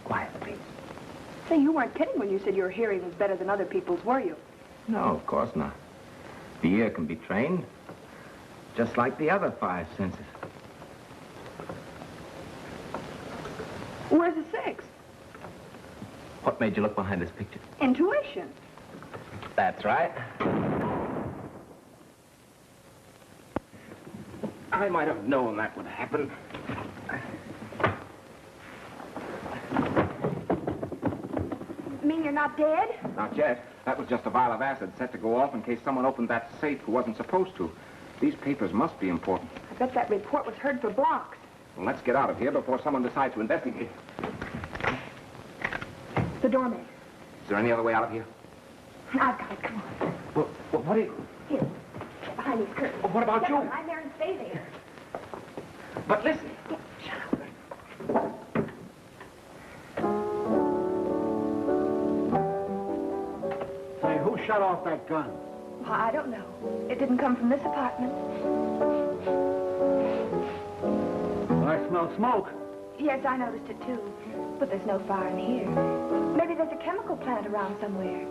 Quiet, please. Say, you weren't kidding when you said your hearing was better than other people's, were you? No, of course not. The ear can be trained, just like the other 5 senses. Where's the 6? What made you look behind this picture? Intuition. That's right. I might have known that would happen. You mean you're not dead? Not yet. That was just a vial of acid set to go off in case someone opened that safe who wasn't supposed to. These papers must be important. I bet that report was heard for blocks. Well, let's get out of here before someone decides to investigate. The doorman. Is there any other way out of here? I've got it. Come on. Well, what do you... Here. Get behind these curtains. Well, what about Get you? behind there and stay there. But listen. Yeah, shut up. Say, who shut off that gun? Well, I don't know. It didn't come from this apartment. I smell smoke. Yes, I noticed it too. But there's no fire in here. Maybe there's a chemical plant around somewhere.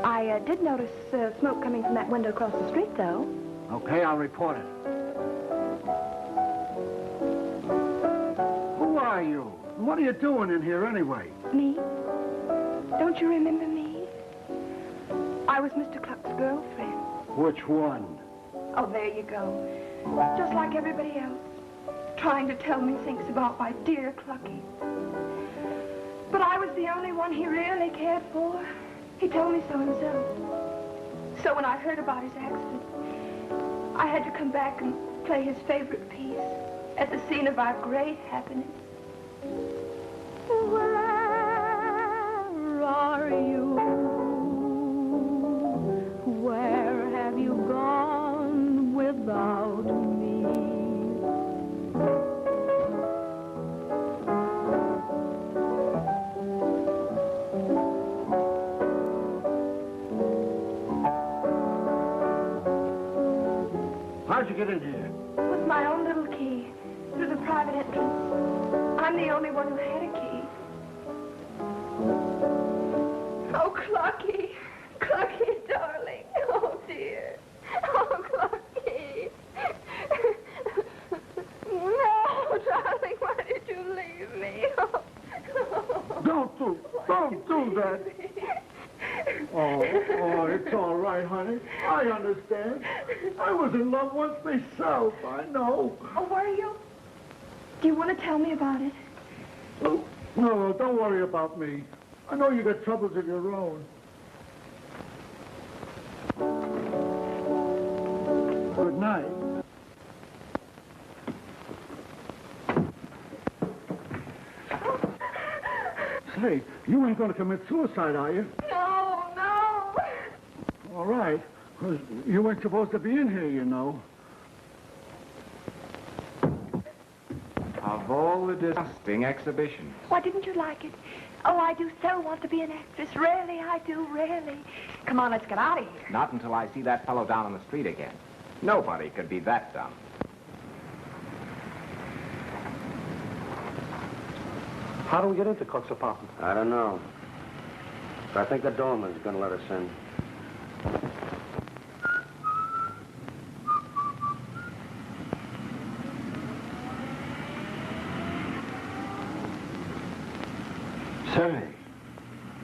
I did notice smoke coming from that window across the street, though. Okay, I'll report it. Who are you? What are you doing in here anyway? Me? Don't you remember me? I was Mr. Kluck's girlfriend. Which one? Oh, there you go. Just like everybody else. Trying to tell me things about my dear Clucky. But I was the only one he really cared for. He told me so himself. So when I heard about his accident, I had to come back and play his favorite piece at the scene of our great happiness. Where are you? Where have you gone without me? How'd you get in here? With my own little key, through the private entrance. I'm the only one who had a key. Oh, Clucky. Clucky, darling. Oh, dear. Oh, Clucky. No, darling, why did you leave me? Oh. Don't do that. Oh, it's all right, honey. I understand. I was in love once myself, I know. Oh, were you? Do you want to tell me about it? Oh, no, don't worry about me. I know you got troubles of your own. Good night. Say, you ain't going to commit suicide, are you? No, no. All right. 'Cause you weren't supposed to be in here, you know. Of all the disgusting exhibitions. Why didn't you like it? Oh, I do so want to be an actress. Really, I do, really. Come on, let's get out of here. Not until I see that fellow down on the street again. Nobody could be that dumb. How do we get into Cook's apartment? I don't know. But I think the doorman's going to let us in. Say,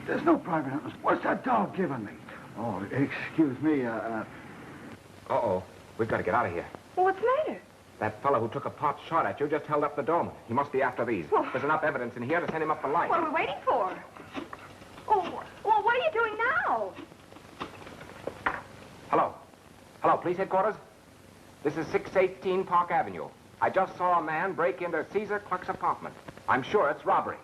there's no private entrance. What's that dog giving me? Oh, excuse me, Uh-oh. We've got to get out of here. Well, what's the matter? That fellow who took a pot shot at you just held up the doorman. He must be after these. Well, there's enough evidence in here to send him up for life. What are we waiting for? Oh, well, what are you doing now? Hello. Hello, police headquarters? This is 618 Park Avenue. I just saw a man break into Caesar Kluck's apartment. I'm sure it's robbery.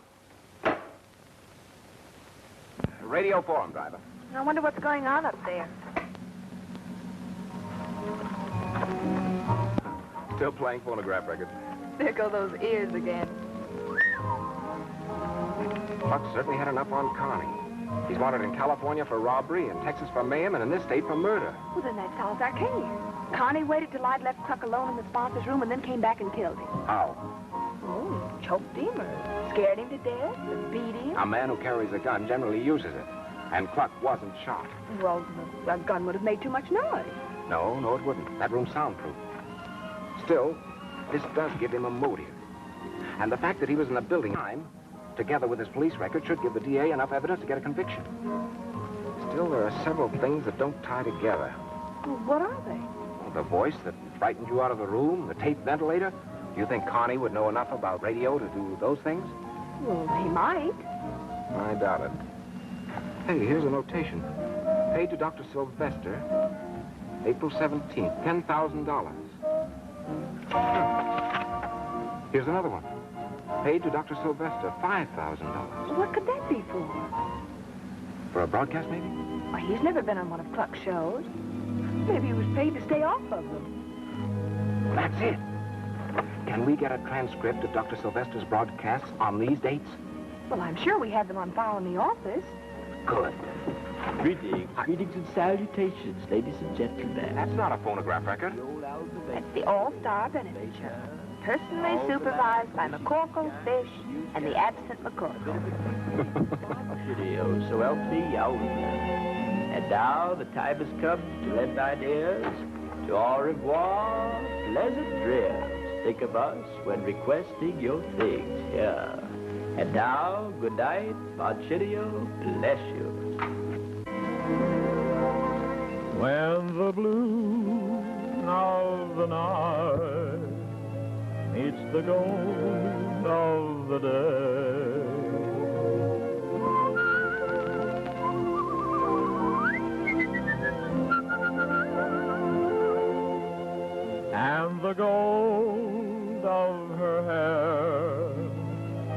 Radio for him, driver. I wonder what's going on up there. Still playing phonograph records. There go those ears again. Kluck certainly had enough on Carney. He's wanted in California for robbery, in Texas for mayhem, and in this state for murder. Well, then that solves our case. Carney waited till I'd left Kluck alone in the sponsor's room and then came back and killed him. How? Oh, choked him or scared him to death or beat him. A man who carries a gun generally uses it. And Kluck wasn't shot. Well, a gun would have made too much noise. No, it wouldn't. That room's soundproof. Still, this does give him a motive. And the fact that he was in the building time, together with his police record, should give the DA enough evidence to get a conviction. Still, there are several things that don't tie together. Well, what are they? Well, the voice that frightened you out of the room, the tape ventilator. Do you think Carney would know enough about radio to do those things? Well, he might. I doubt it. Hey, here's a notation. Paid to Dr. Sylvester, April 17th, $10,000. Here's another one. Paid to Dr. Sylvester, $5,000. What could that be for? For a broadcast, maybe? Well, he's never been on one of Kluck's shows. Maybe he was paid to stay off of them. That's it. Can we get a transcript of Dr. Sylvester's broadcasts on these dates? Well, I'm sure we have them on file in the office. Good. Greetings and salutations, ladies and gentlemen. That's not a phonograph record. That's the All-Star Benefit Show. Personally supervised by MacCorkle, Fish, and the absent MacCorkle. Video, so help me out. And now the time has come to lend ideas to au revoir, pleasant dreams. Think of us when requesting your things here. And now, good night, Bonchitio, bless you. When the blue of the night meets the gold of the day, and the gold of her hair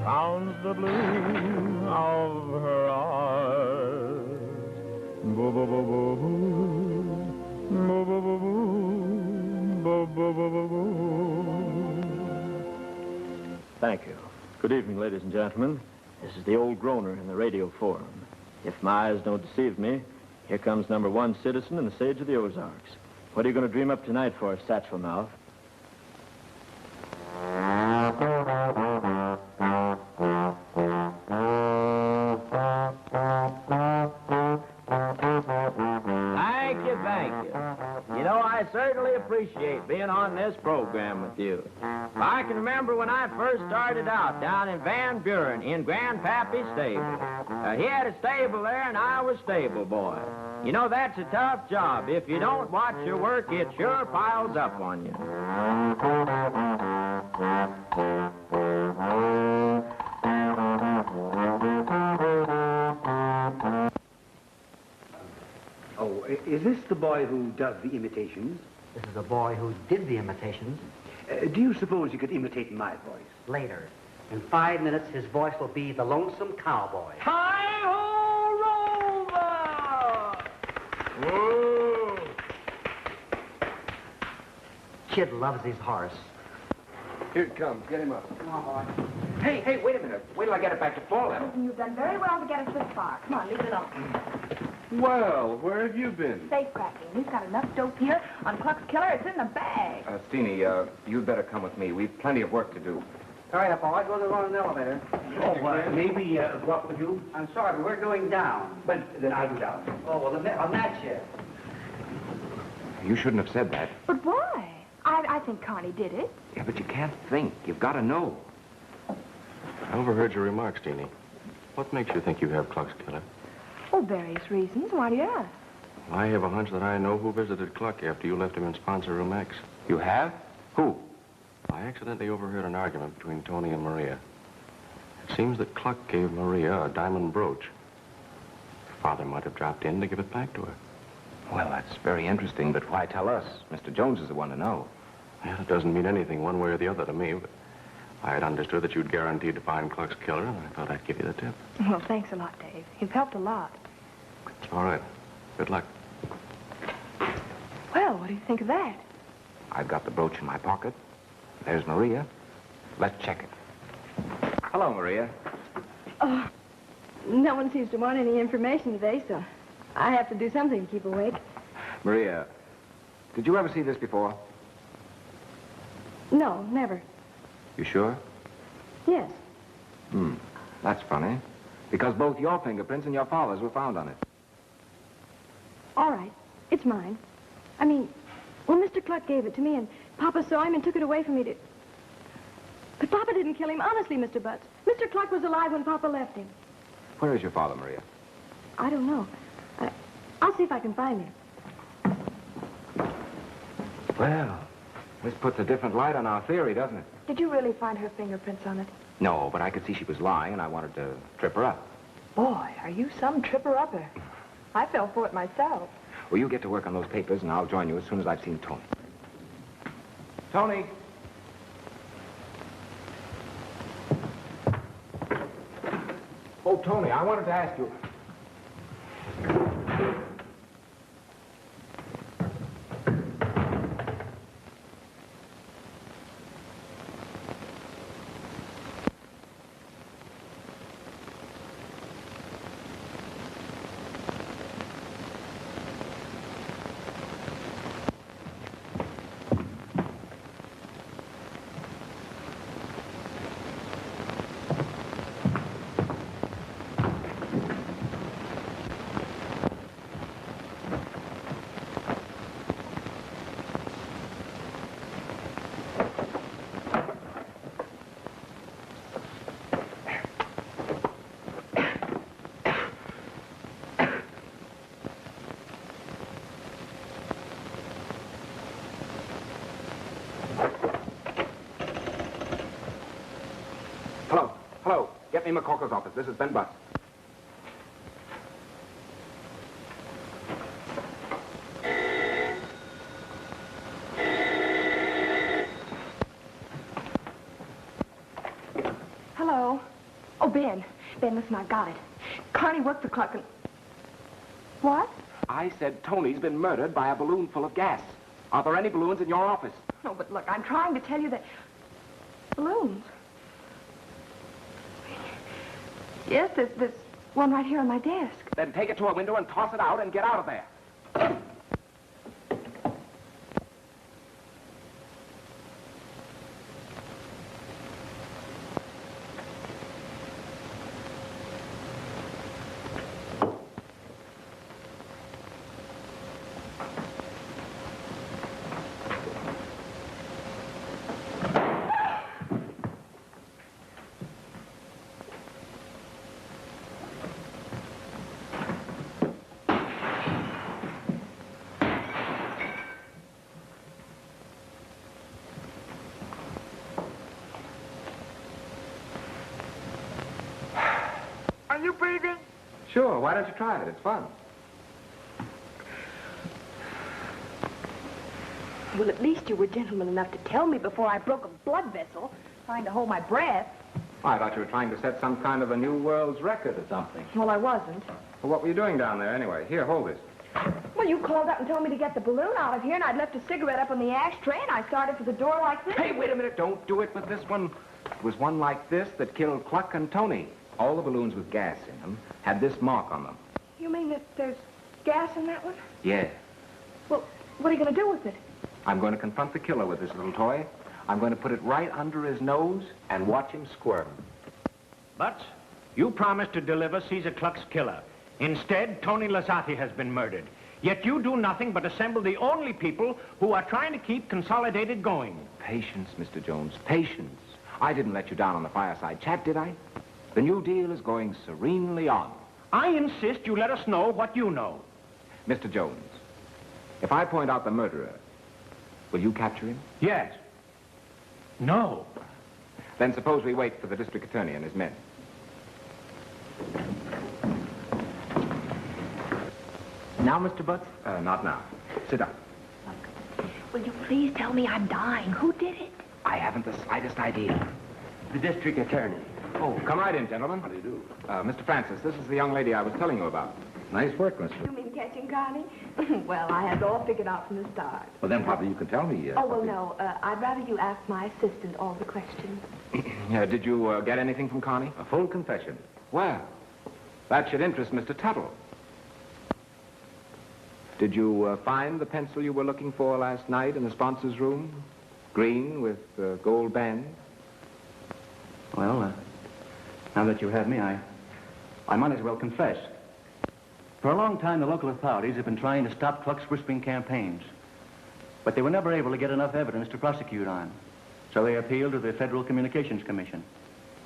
rounds the blue of her eyes. Boo boo boo boo boo, boo boo boo boo, boo boo boo boo. Thank you. Good evening, ladies and gentlemen. This is the old groaner in the radio forum. If my eyes don't deceive me, here comes #1 citizen and the sage of the Ozarks. What are you going to dream up tonight for, Satchel Mouth? Thank you. You know, I certainly appreciate being on this program with you. I can remember when I first started out down in Van Buren in Grandpappy's stable. He had a stable there, and I was stable boy. You know, that's a tough job. If you don't watch your work, it sure piles up on you. Oh, is this the boy who does the imitations? This is the boy who did the imitations. Do you suppose you could imitate my voice? Later. In 5 minutes, his voice will be the Lonesome Cowboy. Hi-ho, Rover! Whoa! Kid loves his horse. Here it comes. Get him up. Come on, boy. Hey, wait a minute. Wait till I get it back to full level. You've done very well to get us this far. Come on, leave it alone. Well, where have you been? Safe cracking. We've got enough dope here on Kluck's killer. It's in the bag. Steenie, you'd better come with me. We've plenty of work to do. Hurry up, boy. Go to the wrong elevator. Maybe walk with you? I'm sorry, but we're going down. But then I'll go down. Oh, well, I'll match you. You shouldn't have said that. But why? I think Carney did it. Yeah, but you can't think. You've got to know. I overheard your remarks, Steenie. What makes you think you have Kluck's killer? Oh, various reasons. Why do you ask? I have a hunch that I know who visited Kluck after you left him in sponsor room X. You have? Who? I accidentally overheard an argument between Tony and Maria. It seems that Kluck gave Maria a diamond brooch. Her father might have dropped in to give it back to her. Well, that's very interesting, but why tell us? Mr. Jones is the one to know. Well, it doesn't mean anything one way or the other to me, but I had understood that you'd guaranteed to find Cluck's killer, and I thought I'd give you the tip. Well, thanks a lot, Dave. You've helped a lot. All right. Good luck. Well, what do you think of that? I've got the brooch in my pocket. There's Maria. Let's check it. Hello, Maria. Oh, no one seems to want any information today, so I have to do something to keep awake. Maria, did you ever see this before? No, never. You sure? Yes. That's funny. Because both your fingerprints and your father's were found on it. All right. It's mine. I mean, well, Mr. Kluck gave it to me, and Papa saw him and took it away from me to... But Papa didn't kill him, honestly, Mr. Butts. Mr. Kluck was alive when Papa left him. Where is your father, Maria? I don't know. I'll see if I can find him. Well, this puts a different light on our theory, doesn't it? Did you really find her fingerprints on it? No, but I could see she was lying, and I wanted to trip her up. Boy, are you some tripper-upper. I fell for it myself. Well, you get to work on those papers, and I'll join you as soon as I've seen Tony. Tony! Oh, Tony, I wanted to ask you... Hello. Get me MacCorkle's office. This is Ben Butts. Hello. Oh, Ben. Ben, listen, I got it. Carney worked for Kluck and... What? I said Tony's been murdered by a balloon full of gas. Are there any balloons in your office? No, but look, I'm trying to tell you that... Balloons? Yes, there's one right here on my desk. Then take it to a window and toss it out and get out of there. Are you breathing? Sure, why don't you try it? It's fun. Well, at least you were gentleman enough to tell me before I broke a blood vessel, trying to hold my breath. I thought you were trying to set some kind of a new world's record or something. Well, I wasn't. Well, what were you doing down there anyway? Here, hold this. Well, you called up and told me to get the balloon out of here, and I'd left a cigarette up on the ashtray, and I started for the door like this. Hey, wait a minute. Don't do it with this one. It was one like this that killed Kluck and Tony. All the balloons with gas in them had this mark on them. You mean that there's gas in that one? Yeah. Well, what are you going to do with it? I'm going to confront the killer with this little toy. I'm going to put it right under his nose and watch him squirm. Butts, you promised to deliver Caesar Kluck's killer. Instead, Tony Lisotti has been murdered. Yet you do nothing but assemble the only people who are trying to keep Consolidated going. Patience, Mr. Jones, patience. I didn't let you down on the fireside chat, did I? The new deal is going serenely on. I insist you let us know what you know. Mr. Jones, if I point out the murderer, will you capture him? Yes. No. Then suppose we wait for the district attorney and his men. Now, Mr. Butts? Not now. Sit down. Will you please tell me I'm dying? Who did it? I haven't the slightest idea. The district attorney. Oh, come right in, gentlemen. How do you do? Mr. Francis, this is the young lady I was telling you about. Nice work, Miss. You mean catching Carney? Well, I had it all figured out from the start. Well, then probably you can tell me. Oh, well, no. I'd rather you ask my assistant all the questions. Did you get anything from Connie? A full confession. Well, that should interest Mr. Tuttle. Did you find the pencil you were looking for last night in the sponsor's room? Green with gold band? Well, now that you have me, I might as well confess. For a long time, the local authorities have been trying to stop Kluck's whispering campaigns. But they were never able to get enough evidence to prosecute on. So they appealed to the Federal Communications Commission.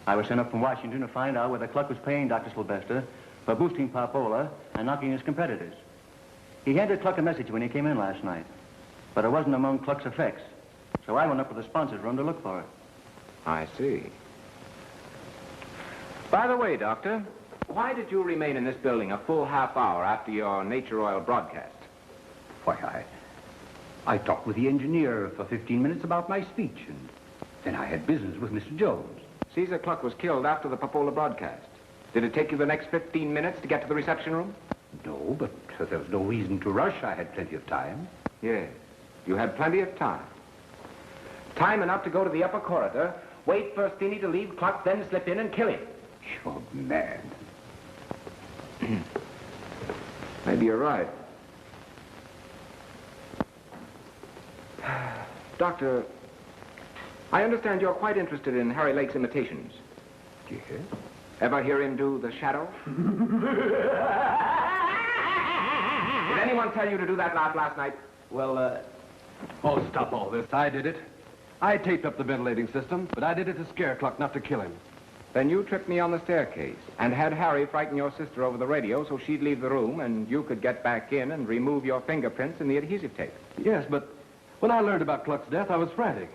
I was sent up from Washington to find out whether Kluck was paying Dr. Sylvester for boosting Popola and knocking his competitors. He handed Kluck a message when he came in last night, but it wasn't among Kluck's effects. So I went up to the sponsor's room to look for it. I see. By the way, Doctor, why did you remain in this building a full half hour after your Nature Oil broadcast? Why, I talked with the engineer for 15 minutes about my speech, and then I had business with Mr. Jones. Caesar Kluck was killed after the Popola broadcast. Did it take you the next 15 minutes to get to the reception room? No, but there was no reason to rush. I had plenty of time. Yes, you had plenty of time. Time enough to go to the upper corridor, wait for Steenie to leave Kluck, then slip in and kill him. You're mad. Maybe you're right. Doctor, I understand you're quite interested in Harry Lake's imitations. Yes? Ever hear him do the shadow? Did anyone tell you to do that laugh last night? Well, oh, stop all this. I did it. I taped up the ventilating system, but I did it to scare Kluck, not to kill him. Then you tripped me on the staircase and had Harry frighten your sister over the radio so she'd leave the room and you could get back in and remove your fingerprints in the adhesive tape. Yes, but when I learned about Kluck's death, I was frantic.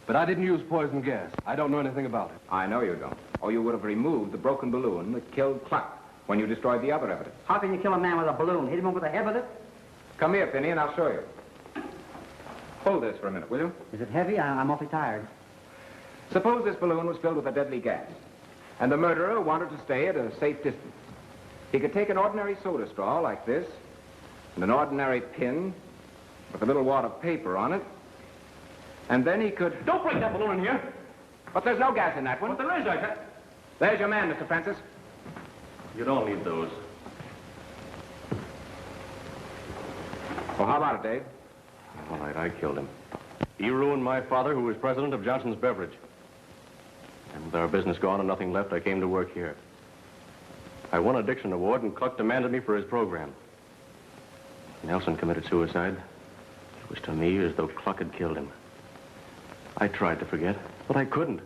But I didn't use poison gas. I don't know anything about it. I know you don't. Or you would have removed the broken balloon that killed Kluck when you destroyed the other evidence. How can you kill a man with a balloon? Hit him over the head with it? Come here, Finney, and I'll show you. Hold this for a minute, will you? Is it heavy? I'm awfully tired. Suppose this balloon was filled with a deadly gas, and the murderer wanted to stay at a safe distance. He could take an ordinary soda straw like this, and an ordinary pin with a little wad of paper on it, and then he could... Don't bring that balloon in here. But there's no gas in that one. But there is, I said. There's your man, Mr. Francis. You don't need those. Well, how about it, Dave? All right, I killed him. He ruined my father, who was president of Johnson's Beverage. And with our business gone and nothing left, I came to work here. I won a Dixon Award, and Kluck demanded me for his program. Nelson committed suicide. It was to me as though Kluck had killed him. I tried to forget, but I couldn't.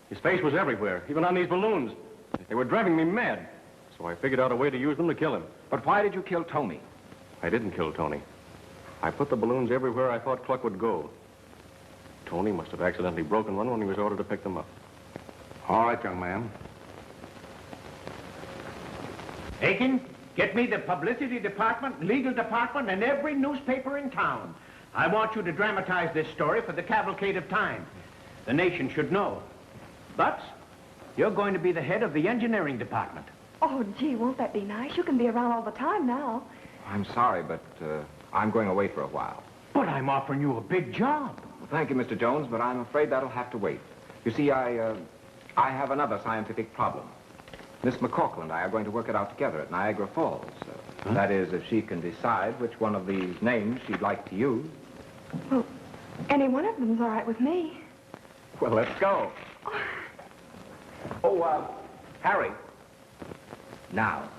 His face was everywhere, even on these balloons. They were driving me mad. So I figured out a way to use them to kill him. But why did you kill Tony? I didn't kill Tony. I put the balloons everywhere I thought Kluck would go. Tony must have accidentally broken one when he was ordered to pick them up. All right, young man. Aiken, get me the publicity department, legal department, and every newspaper in town. I want you to dramatize this story for the Cavalcade of Time. The nation should know. Butts, you're going to be the head of the engineering department. Oh, gee, won't that be nice? You can be around all the time now. I'm sorry, but I'm going away for a while. But I'm offering you a big job. Well, thank you, Mr. Jones, but I'm afraid that'll have to wait. You see, I have another scientific problem. Miss MacCorkle and I are going to work it out together at Niagara Falls. That is, if she can decide which one of these names she'd like to use. Well, any one of them's all right with me. Well, let's go. Oh, Harry. Now.